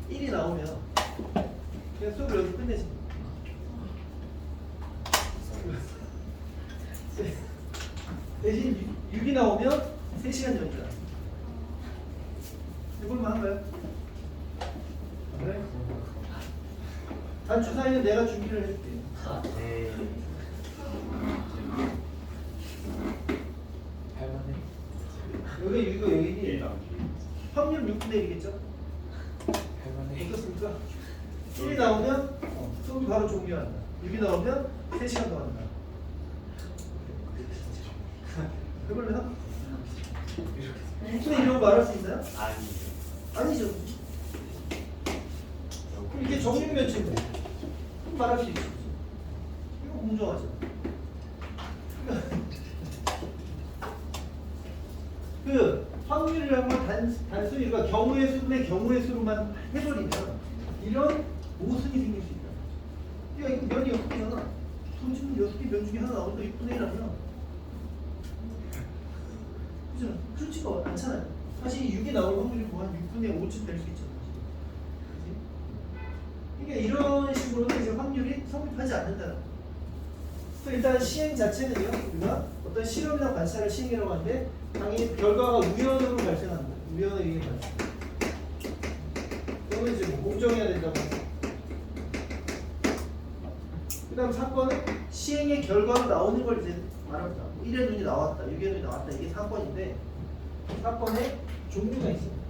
1이 나오면 그냥 수업을 여기서 끝내지. 대신 6이 나오면 3시간 전이다. 이걸만 한가요? 그래? 단 주사위는 내가 준비를 해줄게. 네. 할만해. 여기 이거 여기 확률 6분의 1이겠죠? 할만해. 어떻습니까? 1이 나오면 수업이 바로 종료한다. 6이 나오면 3시간 더 한다. 해볼래요? 6분의 1이라고 말할 수 있나요? 아니죠. 그럼 이게 정육면체인데 그럼 말할 수 있죠. 이거 공정하죠. 그 확률이라는 걸 단순히 우리가 경우의 수분의 경우의 수로만 해버리면 이런 모순이 생길 수 있다. 야, 이거 면이 6개잖아. 돈 주면 6개 면 중에 하나 나오니까 6분의 1 하면 그죠? 그렇지가 않잖아요. 사실 6이 나올 확률이 뭐 한 6분의 5쯤 될 수 있잖아요. 그러니까 이런 식으로는 이제 확률이 성립하지 않는다는 거예요. 일단 시행 자체는요, 우리가 어떤 실험이나 관찰을 시행이라고 하는데 당연히 결과가 우연으로 발생하는 거예요. 우연에 의해 발생. 그러면 이제 뭐 공정해야 된다고 해요. 그 다음 사건은 시행의 결과로 나오는 걸 이제 말합니다. 1의 눈이 나왔다, 6의 눈이 나왔다. 이게 사건인데 사건에 종류가 있습니다.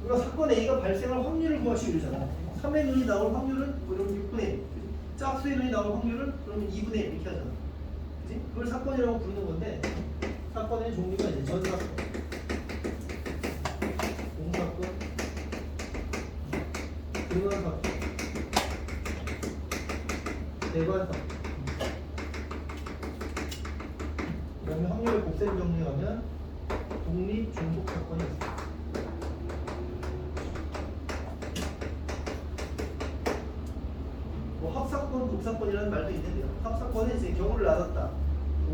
우리가 사건 A가 발생할 확률을 구하시고 이러잖아. 3의 눈이 나올 확률은 그러면 6분의 1. 짝수의 눈이 나올 확률은 그러면 2분의 1 이렇게 하잖아. 그치? 그걸 사건이라고 부르는 건데 사건의 종류가 이제 전사건, 공사건, 근원사건, 대관사건. 그 다음에 확률의 곱셈 정리하면 독립 중복 사건이 있습니다. 뭐 합사건, 독사건이라는 말도 있는데요. 합사건은 이제 경우를 나눴다,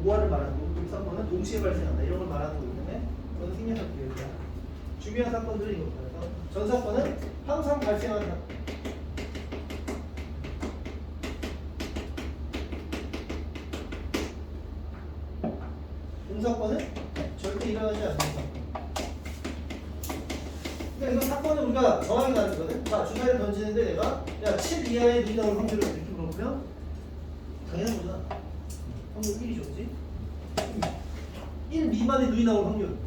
오화를 말하는 거고, 독사건은 동시에 발생한다 이런 걸 말하는 거기 때문에 그건 생략할게요. 중요한 사건들은 이겁니다. 그래서 전사건은 항상 발생하는 사건. 공사건은 절대 일어나지 않는 사건. 그러니까 이거 사건은 우리가 정확히 가는 거거든. 자, 주사위를 던지는데 내가 야, 7 이하의 눈이 나올 확률을 이렇게 물어보면 당연한 거잖아. 확률 1이죠, 그치? 1 미만의 눈이 나올 확률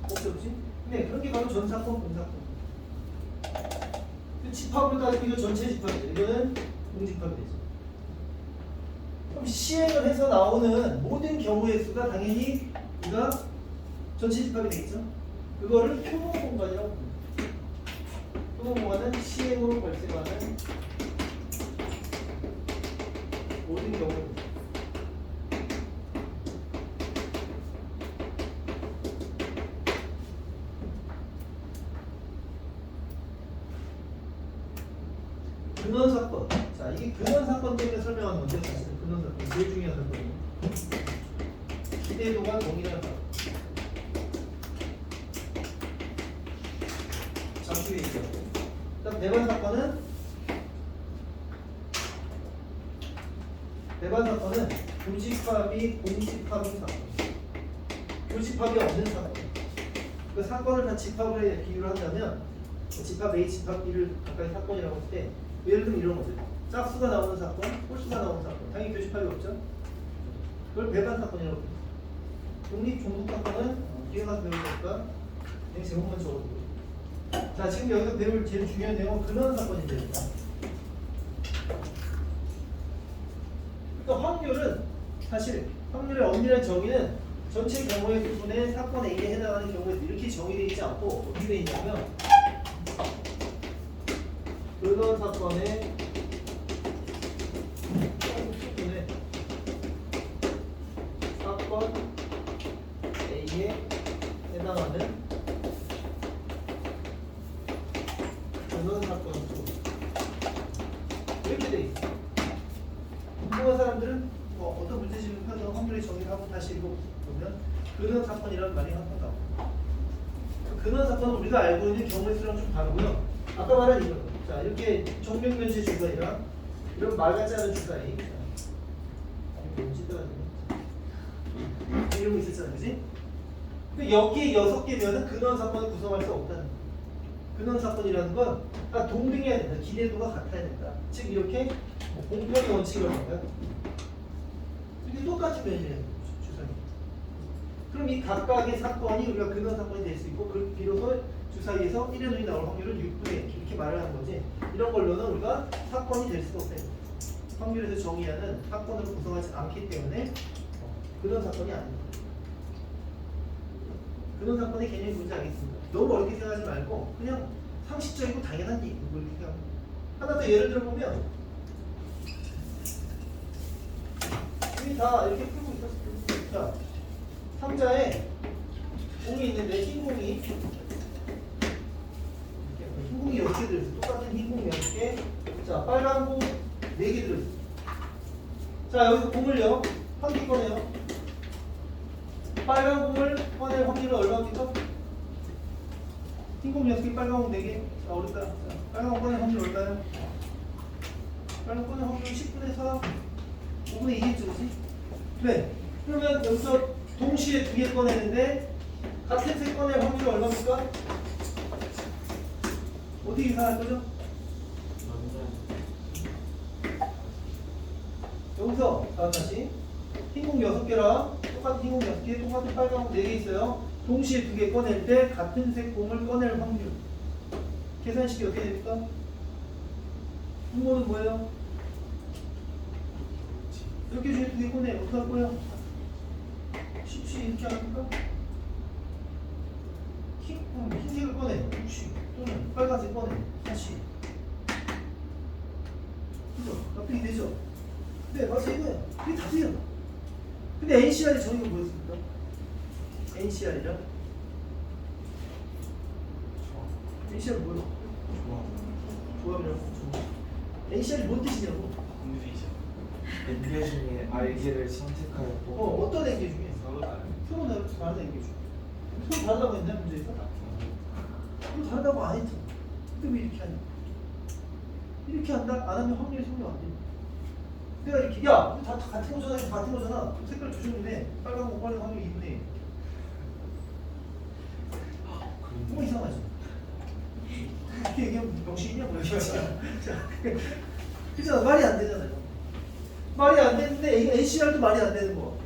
없지, 없지? 근데 그런 게 바로 전사건, 공사건. 그 집합을 가지고 이거 전체 집합이죠. 이거는 공집합이 되죠. 그럼 시행을 해서 나오는 모든 경우의 수가 당연히 우리가 전체 집합이 되겠죠. 그거를 표본 공간이라고 합니다. 표본 공간은 시행으로 발생하는 모든 경우입니다. 근원 사건. 자, 이게 근원 사건 때문에 설명하는 건데 사실은 근원 사건 제일 중요한 사건이에요. 기대도가 동일한 사건. 잠시 후에 얘기할게요. 일단 배반 사건은 교집합이 공집합인 사건. 교집합이 없는 사건. 그 사건을 다 집합을 해 비유를 한다면 집합 A, 집합 B를 가까이 사건이라고 할 때 예를 들면 이런 거죠. 짝수가 나오는 사건, 홀수가 나오는 사건. 당연히 교집합이 없죠. 그걸 배반 사건이라고 합니다. 독립 종속 사건은 뒤에 가서 배울 거니까 그냥 제목만 적어두고. 자, 지금 여기서 배울 제일 중요한 내용은 근원 사건인데요. 그러니까 확률은 사실 확률의 엄밀한 정의는 전체 경우의 수분의 사건 A에 해당하는 경우에서 이렇게 정의되어 있지 않고 어떻게 되어 있냐면 근원 사건의 수분의 사건 A에 해당하는 근원 사건 수 이렇게 돼 있어. 궁금한 사람들은 뭐 어떤 문제집을 펴서 확률의 정의를 하고 다시 읽어보면 근원 사건이라는 말이 항상 나옵니다. 근원 사건은 우리가 알고 있는 경우의 수랑 좀 다르고요. 아까 말한 이거. 자, 이렇게 정명면체 주사위랑 이런 말 같지 않은 주사위. 이런 거 있었잖아, 그지? 근데 여기에 6개면은 근원 사건을 구성할 수 없다는 거야. 근원 사건이라는 건 다 동등해야 된다. 기대도가 같아야 된다. 즉 이렇게 공평의 원칙을 하는 이게 똑같은 면이에요, 주사위. 그럼 이 각각의 사건이 우리가 근원 사건이 될 수 있고 그 비로소 주사위에서 1의 눈이 나올 확률은 6분의 1 이렇게 말을 하는 거지. 이런 걸로는 우리가 사건이 될 수가 없어요. 확률에서 정의하는 사건으로 구성하지 않기 때문에 근원 사건이 아닙니다. 근원 사건의 개념이 뭔지 알겠습니다. 너무 어렵게 생각하지 말고 그냥 상식적이고 당연한 얘기 뭐 이렇게 생각합니다. 하나 더 예를 들어보면 여기 다 이렇게 풀고 있었어요. 자, 상자에 공이 있는데 흰 공이 흰 공이 6개 들어있어요. 똑같은 흰 공 6개. 자, 빨간 공 4개 들어있어요. 자, 여기서 공을요 한 개 꺼내요. 빨간 공을 꺼낼 확률은 얼마입니까? 흰 공 6개, 빨간 공 4개. 자, 어렵다. 자, 빨간 공 꺼낼 확률 얼마요? 빨간 공 꺼낼 확률 10분의 4, 5분의 2겠죠, 그치? 네. 그러면 여기서 동시에 2개 꺼내는데 같은 색 꺼낼 확률이 얼마입니까? 어떻게 계산할 거죠? 여기서 다시 흰공 6개랑 똑같은 흰공 6개, 똑같은 빨간 공 4개 있어요. 동시에 2개 꺼낼 때 같은 색 공을 꺼낼 확률. 계산식이 어떻게 됩니까? 분모는 뭐예요? 10개 중에 2개 꺼내. 어떻게 할 거예요? 쉽지 이렇게 합니까? 흰색을 꺼내. 60 또는 빨간색 꺼내. 40. 그죠? 납득이 되죠? 네, 맞아 이거예요. 그게 답이에요. 근데 NCR의 정의가 뭐였습니까? NCR이랑 NCR 뭐예요? 조합이라고. NCR이 뭔 뜻이냐고? N개 중에 R개를 선택하였고 어떤 N개 중에? 서로 다른. 서로 다른 N개 중에. 서로 다르다고 했나 문제에서? 서로 다르다고 안 했죠. 근데 왜 이렇게 하냐? 이렇게 한다? 안 하면 확률이 성립 안 됩니다. 내가 이렇게 야, 다 같은 거잖아, 이거 같은 거잖아. 색깔 조정이네. 빨간 거 빨간 확률 2분의 1. 뭐 이상하지? 이렇게 얘기하면 병신이냐 뭐야? 자, 그잖아, 말이 안 되잖아요. 말이 안 되는데 이거 NCR도 말이 안 되는 거.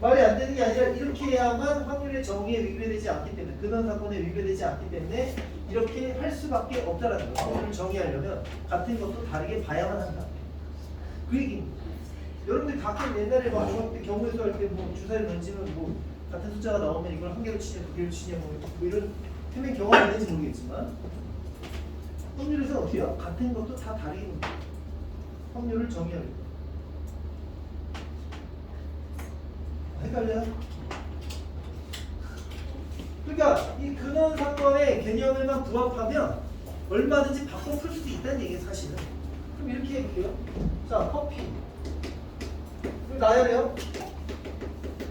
말이 안 되는 게 아니라 이렇게 해야만 확률의 정의에 위배되지 않기 때문에 근원 사건에 위배되지 않기 때문에 이렇게 할 수밖에 없다라는 거예요. 확률을 정의하려면 같은 것도 다르게 봐야만 한다. 그 얘기입니다. 여러분들이 가끔 옛날에 막 중학교 때 경우에서 할 때 뭐 주사를 던지면 뭐 같은 숫자가 나오면 이걸 한 개로 치냐 두 개로 치냐 뭐 이런 해명 경험이 있는지 모르겠지만 확률에서 어떻게 해요? 같은 것도 다 다르게 봅니다. 확률을 정의하려고. 헷갈려요? 그러니까 이 근원 사건의 개념에만 부합하면 얼마든지 바꿔 풀 수도 있다는 얘기예요, 사실은. 그럼 이렇게 해볼게요. 자, 커피. 이거 나열해요.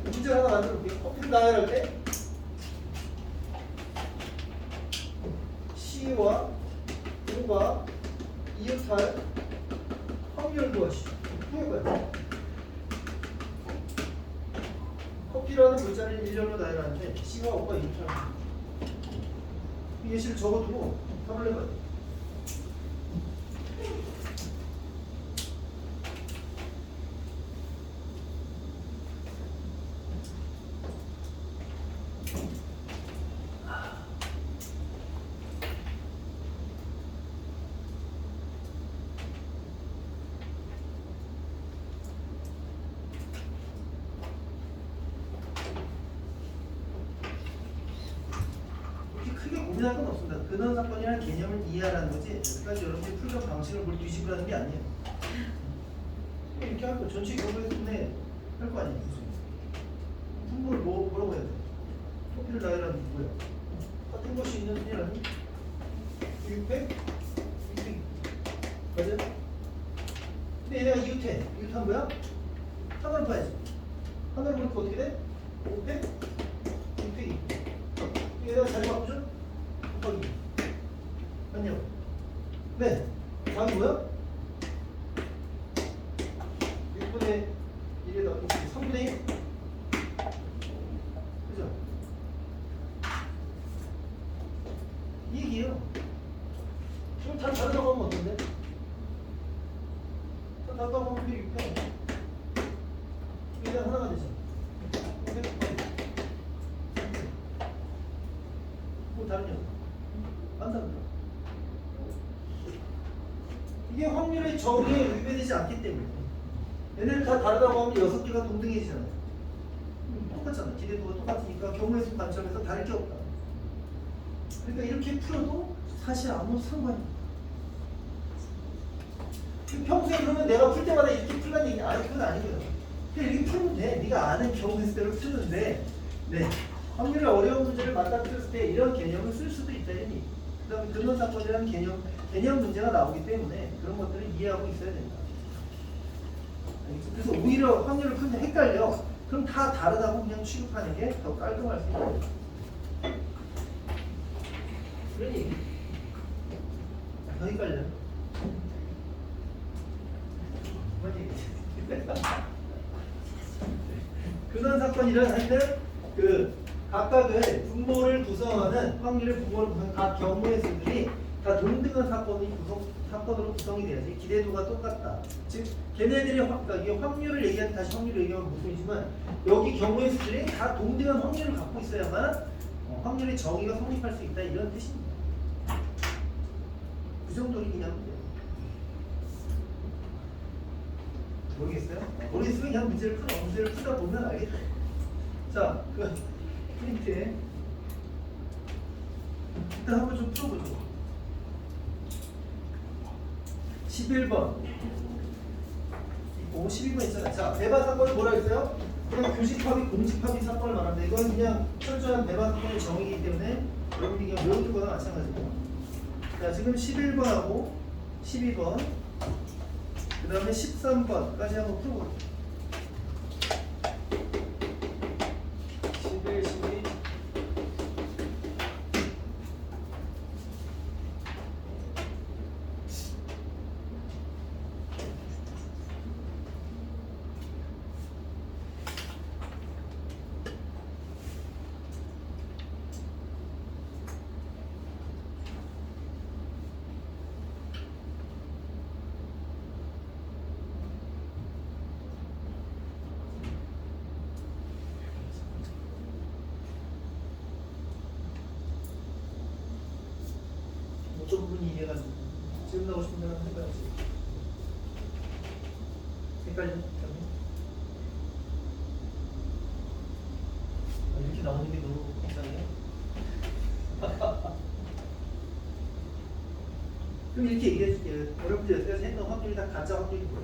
문제 하나 만들어 볼게요. 커피를 나열할 때 C와 O가 이웃할 확률 구하시죠. 해봐요. 커피라는 글자를 일렬로 나열하는데 C와 O가 이웃할 확률. 이 예시를 적어두고 답을 해봐요. 크게 고민할 건 없습니다. 근원 사건이라는 개념을 이해하라는 거지 여기까지 여러분들이 풀던 방식을 뭘 뒤집으라는 게 아니에요. 이렇게 할 거 전체 경우에 손에 할 거 아니에요. 분모를 뭐라고 해야 돼? 커피를 나열하는 게 뭐야? 같은 것이 있는 순이라는 600? 600 맞아요? 근데 얘네가 이웃해. 이웃한 거야? 하나를 봐야지. 하나를 보니까 어떻게 돼? 500? 600 얘네가 자리 바꾸죠? 곱하기 맞냐? 네 답이 뭐야? 6분의 1에다 3분의 1 그죠? 이 얘기예요. 그럼 다 다르다고 하면 어떤데? 다 다르다고 하면 600 얘네가 하나가 되죠. 500 뭐 다르냐? 안 다르다. 이게 확률의 정의에 위배되지 않기 때문에 얘네를 다 다르다고 하면 6개가 동등해지잖아요. 똑같잖아. 기대도가 똑같으니까 경우의 수 관점에서 다를 게 없다. 그러니까 이렇게 풀어도 사실 아무 상관이 없어. 평소에 그러면 내가 풀 때마다 이렇게 풀라는 얘기 아니 그건 아니고요. 그냥 이렇게 풀면 돼. 네가 아는 경우의 수대로 풀는데 네. 확률의 어려운 문제를 맞닥뜨렸을 때 이런 개념을 쓸 수도 있다. 그 다음에 근원 사건이라는 개념 문제가 나오기 때문에 그런 것들을 이해하고 있어야 된다. 그래서 오히려 확률을 풀면 헷갈려. 그럼 다 다르다고 그냥 취급하는 게 더 깔끔할 수 있다. 그런 얘기. 더 헷갈려요. 뭔 얘기지? 근원 사건이란 하여튼 각각의 분모를 구성하는 확률의 분모를 구성하는 각 경우의 수들이 다 동등한 사건으로 구성이 돼야지 기대도가 똑같다. 즉 걔네들이 그러니까 이게 확률을 얘기하면 다시 확률을 얘기하면 무슨이지만 여기 경우의 수들이 다 동등한 확률을 갖고 있어야만 확률의 정의가 성립할 수 있다 이런 뜻입니다. 그 정도로 그냥 돼요. 모르겠어요? 모르겠으면 그냥 문제를 풀다 보면 알겠다. 자, 프린트에 일단 한번 좀 풀어보죠. 11번 있고 12번 있잖아요. 자, 배반 사건을 뭐라 했어요? 그냥 교집합이 공집합이 사건을 말합니다. 이건 그냥 철저한 배반 사건의 정의이기 때문에 여러분이 그냥 외우는 거나 마찬가지고. 자, 지금 11번하고 12번 그 다음에 13번까지 한번 풀어볼게요. 11, 12 11, 12 지금 나고 싶은 대로 해봐야지. 헷갈리네. 이렇게 나오는 게 너무 이상해. 그럼 이렇게 얘기해줄게. 여러분들 여태까지 했던 확률이 다 가짜 확률이 뭐야?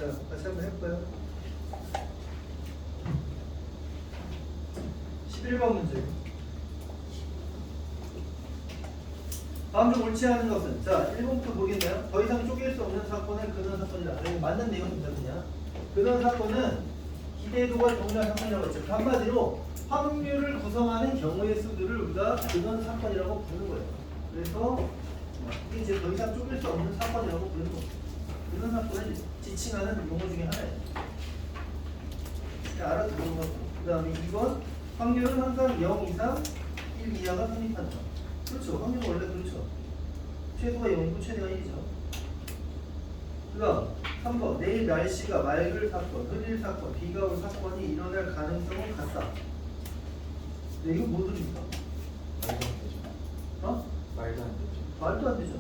자, 다시 한번 해볼까요? 11번 문제. 다음 중 옳지 않은 것은, 자, 1번부터 보겠나요? 더 이상 쪼갤 수 없는 사건은 근원 사건이다. 이거 맞는 내용입니다, 그냥. 근원 사건은 기대도가 동일한 사건이라고 했죠. 한마디로 확률을 구성하는 경우의 수들을 우리가 근원 사건이라고 부르는 거예요. 그래서 이게 이제 더 이상 쪼갤 수 없는 사건이라고 부르는 거예요. 근원 사건을 지칭하는 용어 중에 하나예요. 알아두는 거고. 그 다음에 2번, 확률은 항상 0 이상 1 이하가 성립한다. 그렇죠. 확률은 원래 그렇죠. 최소가 0이고 최대가 1이죠. 그 다음 3번, 내일 날씨가 맑을 사건, 흐릴 사건, 비가 올 사건이 일어날 가능성은 같다. 네, 이거 뭐 들입니까? 말도 안 되죠. 어? 말도 안 되죠. 말도 안 되잖아.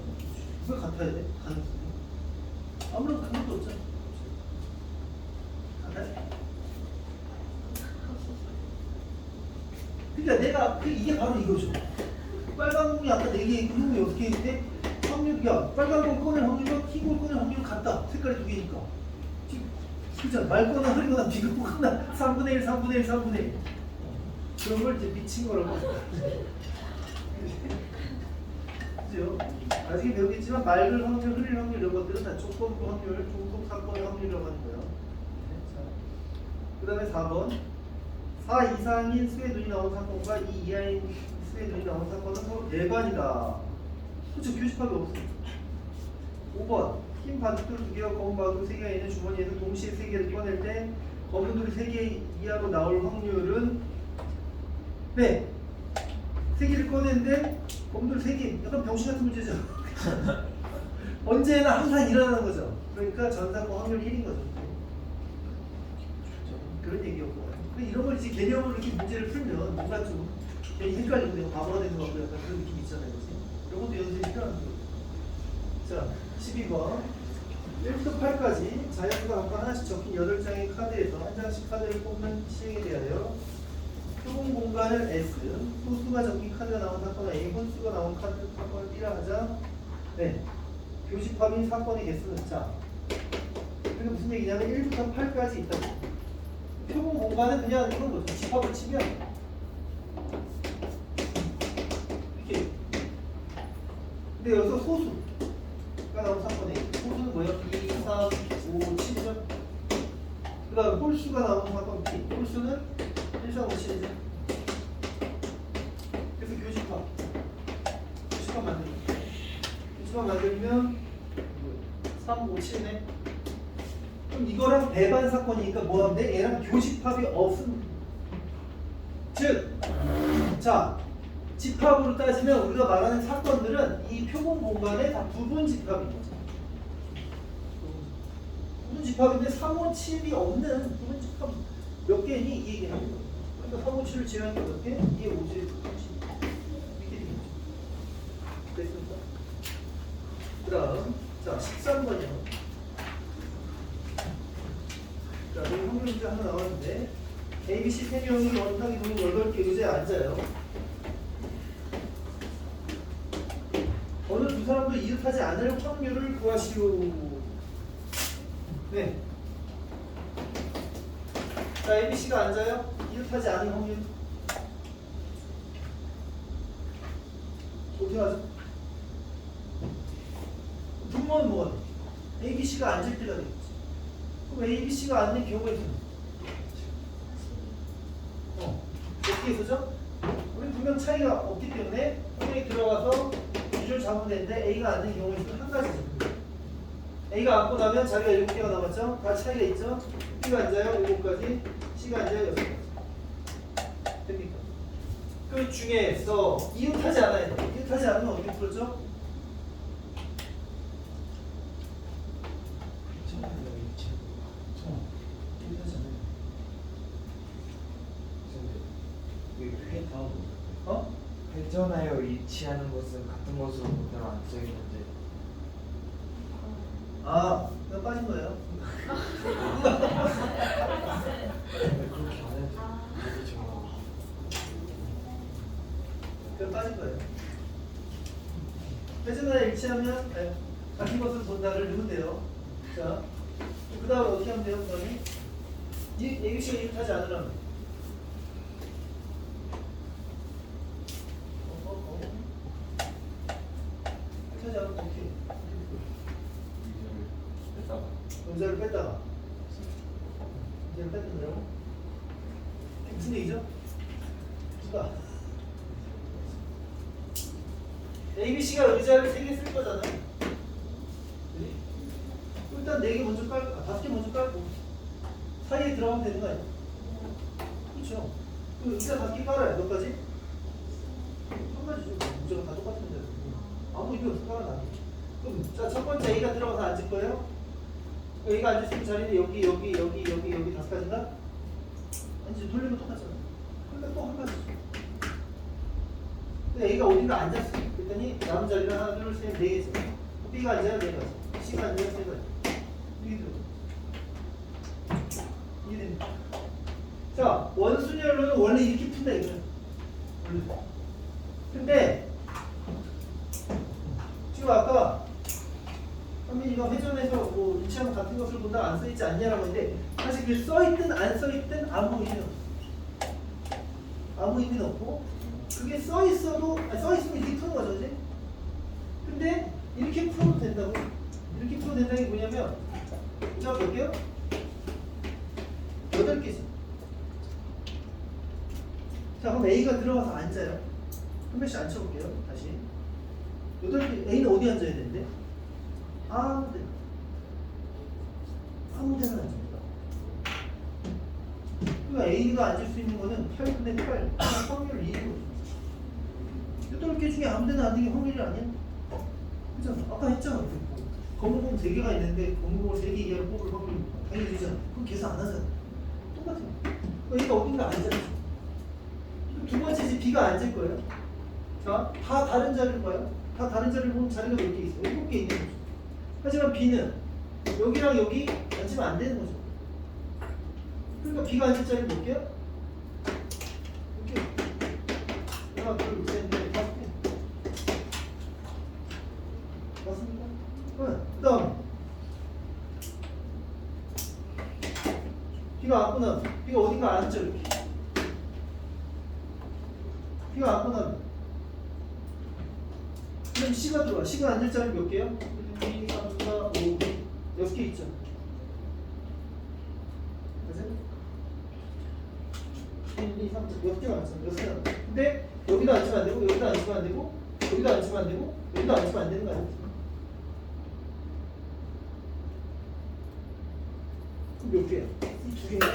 왜 같아야 돼? 가능성이? 아무런 근거도 없잖아. 같아요? 그러니까 내가 이게 바로 이거죠. 빨간 공이 아까 4개 있고 흰 공이 어떻게 있는데 확률이야. 빨간 공 꺼낼 확률과 흰 공 꺼낼 확률은 같다. 색깔이 2개니까. 진짜 맑거나 흐리거나 비가 오거나 3분의 1, 3분의 1, 3분의 1. 그런 걸 이제 미친 거라고. 그죠? 나중에 배우겠지만 맑을 확률, 흐릴 확률 이런 것들은 다 조건부 확률, 종속 사건의 확률이라고 하는 거예요. 그 다음에 4번. 4 이상인 수의 눈이 나온 사건과 2 이하인 수의 눈이 나온 사건은 서로 대반이다. 그렇죠. 교집합이 없어. 5번. 흰 바둑돌 2개와 검은 바둑돌 3개가 있는 주머니에서 동시에 3개를 꺼낼 때 검은 돌이 3개 이하로 나올 확률은 네. 3개를 꺼내는데 검은 돌 3개. 약간 병신 같은 문제죠. 언제나 항상 일어나는 거죠. 그러니까 전사건 확률이 1인 거죠. 그런 얘기였고. 이런 걸 이제 개념으로 이렇게 문제를 풀면 뭔가 좀 괜히 헷갈리고 내가 바보가 되는 것 같고 약간 그런 느낌 있잖아요. 그치? 이런 것도 연습이 필요한 거예요. 자, 12번. 1부터 8까지 자연수가 각각 하나씩 적힌 8장의 카드에서 한 장씩 카드를 뽑는 시행에 대하여 좁은 공간을 S, 소수가 적힌 카드가 나온 사건은 A, 혼수가 나온 카드 사건을 B라 하자. 네. 교집합인 사건의 개수는 자. 그게 무슨 얘기냐면 1부터 8까지 있다고. 표본 공간은 그냥 이런 거죠. 집합을 치면 이렇게. 근데 여기서 소수가 나온 사건에 소수는 뭐예요? 2, 3, 5, 7이죠. 그 다음에 홀수가 나온 사건 P. 홀수는 1, 4, 5, 7이죠. 그래서 교집합 만들죠. 교집합 만들면 3, 5, 7이네. 그럼 이거랑 배반 사건이니까 뭐 하면 돼? 얘랑 교집합이 없음. 즉, 자, 집합으로 따지면 우리가 말하는 사건들은 이 표본 공간에 다 부분 집합인 거죠. 부분 집합인데 357이 없는 부분 집합 몇 개니? 이 얘기하는 거예요. 그러니까 357을 제외한 게 몇 개? 2의 5제 30. 이렇게 되겠죠. 됐습니까? 그 다음, 자, 13번이요. 자, 여기 확률 문제 하나 나왔는데 ABC 3명이 원탁이 동인 8개 의자에 앉아요. 어느 두 사람도 이웃하지 않을 확률을 구하시오. 네. 자, ABC가 앉아요. 이웃하지 않을 확률. 어떻게 하죠? 분모는 뭐가 돼? ABC가 앉을 때가 되겠지. 그럼 ABC가 앉는 경우에 어떻게 해서죠? 우리 분명 차이가 없기 때문에 분명히 들어가서 기준을 잡으면 되는데 A가 앉는 경우에는 한 가지죠. A가 앉고 나면 자리가 7개가 남았죠? 다 차이가 있죠? B가 앉아요 7가지, C가 앉아요 6가지. 됩니까? 그 중에서 이웃하지 않아야 돼. 이웃하지 않으면 어떻게 풀었죠? 이웃하지 않아요. 어? 회전하여 위치하는 것은 같은 것으로 그대로 안 써있는데 아, 그냥 빠진 거예요. 그렇게 안 해도 되지. 그냥 빠진 거예요. 회전하여 일치하면 같은 것을 본다를 넣으면 돼요. 자, 그 다음에 어떻게 하면 돼요? 그다음에 ABC가 이웃하지 않으라면 이웃하지 않으면 어떻게 해요? 의자를 뺐다가 의자를 뺐는데요? 무슨 얘기죠? 누가? ABC가 의자를 3개 쓸 거잖아요. 그지? 일단 4개 먼저 깔고, 5개 먼저 깔고 사이에 들어가면 되는 거 아니에요? 그렇죠. 그 의자 5개 깔아요. 몇 가지? 한 가지죠. 문제가 다 똑같은데 아무 의미 없어 깔아놔. 그럼 자, 첫 번째 A가 들어가서 앉을 거예요. A가 앉을 수 있는 자리는 여기 5가지인가? 아니지, 돌리면 똑같잖아. 그러니까 또 한 가지죠. 근데 A가 어딘가 앉았어. 그랬더니 남은 자리는 하나, 둘, 셋, 4개죠. B가 앉아요, 4가지. C가 앉아요, 3가지. 이게 들어. 이해됩니까? 자, 원순열로는 원래 이렇게 푼다 이거예요. 원래. 근데 지금 아까 현민이가 회전해서 뭐 일치하면 같은 것을 본다 안 써있지 않냐라고 했는데 사실 그 써있든 안 써있든 아무 의미는 없어. 아무 의미는 없고 그게 써있어도 써있으면 이렇게 푸는 거죠, 그지? 근데 이렇게 풀어도 된다고. 이렇게 풀어도 된다는 게 뭐냐면 자, 몇 개요? 8개죠. 자, 그럼 A가 들어가서 앉아요. 한 명씩 앉혀볼게요. 다시 8개. A는 어디 앉아야 되는데? 아무 데나. 아무 데나 앉습니다. 그러니까 A가 앉을 수 있는 거는 8분의 8. 확률 2인 거죠. 8개 중에 아무 데나 앉는 게 확률이 아니야? 그잖아. 아까 했잖아. 검은공 3개가 있는데 검은공을 3개 이하로 뽑을 확률이 당연히 되잖아. 그럼 계산 안 하잖아. 똑같아. A가 어딘가 앉아있어. 두 번째 B가 앉을 거예요. 자, 다 다른 자리를 봐요. 다 다른 자리를 보면 자리가 몇 개 있어요? 7개 있는 거죠. 하지만 B는 여기랑 여기 앉으면 안 되는 거죠. 그러니까 B가 앉을 자리는 몇 개야? 몇 개? 하나, 둘, 셋, 넷, 5개. 맞습니까? 그 다음 B가 앉고 나면 B가 어딘가 앉죠 이렇게. B가 앉고 나면 그럼 C가 들어와. C가 앉을 자리 몇 개요? 1, 2, 3, 4, 5, 6개 있죠. 그죠? 1, 2, 3, 4, 6개 남았잖아. 6개 남았어. 근데 여기도 앉으면 안 되고, 여기도 앉으면 안 되고, 여기도 앉으면 안 되고, 여기도 앉으면 안 되는 거 아니야? 몇 개야? 이 두 개야?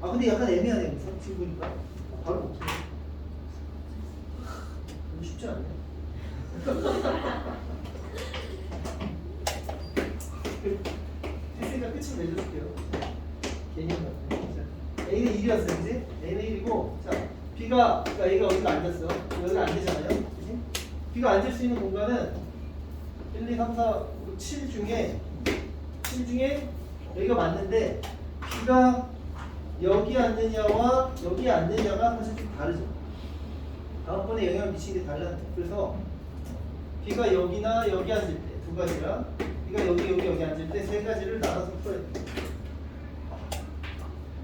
아 근데 약간 애매하네. 지금 보니까 바로 못해. 쉽지 않네. 했으니까 끝을 내줄게요. 개념 같네. 자, A는 1이었어요, 그지? A는 1이고, 자, B가, 그러니까 A가 어디가 앉았어? 여기가 앉으잖아요, 그지? B가 앉을 수 있는 공간은 1, 2, 3, 4, 5, 7 중에 여기가 맞는데 B가 여기 앉느냐와 여기 앉느냐가 사실 좀 다르죠. 다음번에 영향을 미치는 게 달라요. 그래서 B가 여기나 여기 앉을 때 두 가지랑 B가 여기 앉을 때 세 가지를 나눠서 풀어야 돼요.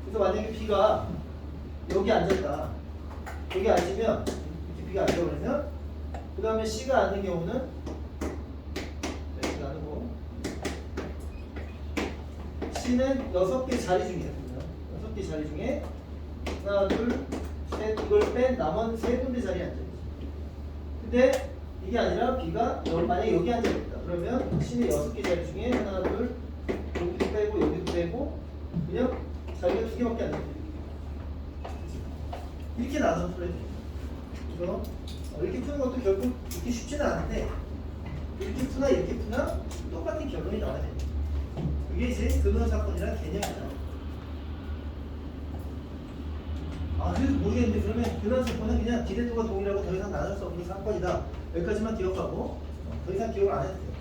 그래서 만약에 B가 여기 앉았다. 여기 앉으면 이렇게 B가 앉아버리면 그 다음에 C가 앉는 경우는 이렇게 나누고 C는 6개 자리 중에 6개 자리 중에 하나, 둘, 셋 이걸 뺀 남은 세 군데 자리에 앉아있지. 근데 이게 아니라 B가 만약에 여기 앉아있다. 그러면 C는 6개 자리 중에 하나, 둘, 여기도 빼고 여기도 빼고 그냥 자리가 2개밖에 안 돼. 이렇게 나눠서 풀어야 돼. 그래서 이렇게 푸는 것도 결국 그렇게 쉽지는 않은데 이렇게 푸나 이렇게 푸나 똑같은 결론이 나와야 돼. 그게 이제 근원 사건이라는 개념이잖아. 아 그래도 모르겠는데 그러면 근원 사건은 그냥 기대도가 동일하고 더 이상 나눌 수 없는 사건이다. 여기까지만 기억하고 더 이상 기억을 안 해도 돼요.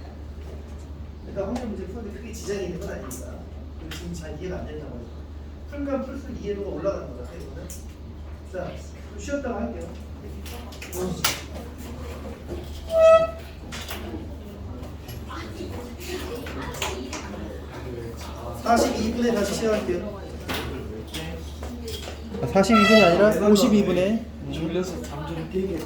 그러니까 확률 문제 풀는데 크게 지장이 있는 건 아니니까. 지금 잘 이해가 안 된다고 해서 풀면 풀수록 이해도가 올라가는 것 같아요. 이거는. 자, 좀 쉬었다고 할게요. 42분에 다시 시작할게요. 42분이 아니라 52분에 졸려서 잠 좀 깨게.